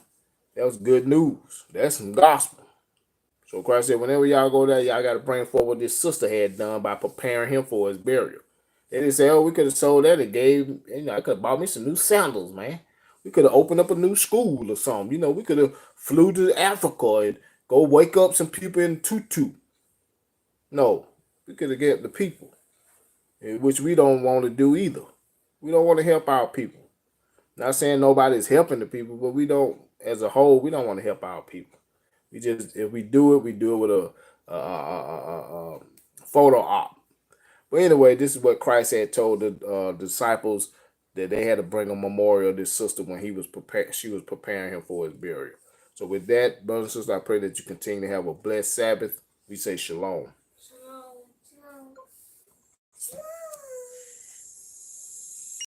That was good news. That's some gospel. So Christ said, whenever y'all go there, y'all got to bring forward what this sister had done by preparing him for his burial. They didn't say, oh, we could have sold that and gave, I could have bought me some new sandals, man. We could have opened up a new school or something. We could have flew to Africa and go wake up some people in tutu. No, we could have get the people, which we don't want to do either. We don't want to help our people. Not saying nobody's helping the people, but we don't, as a whole, we don't want to help our people. We just, if we do it with a photo op. But anyway, this is what Christ had told the disciples, that they had to bring a memorial of this sister when she was preparing him for his burial. So with that, brothers and sisters, I pray that you continue to have a blessed Sabbath. We say shalom.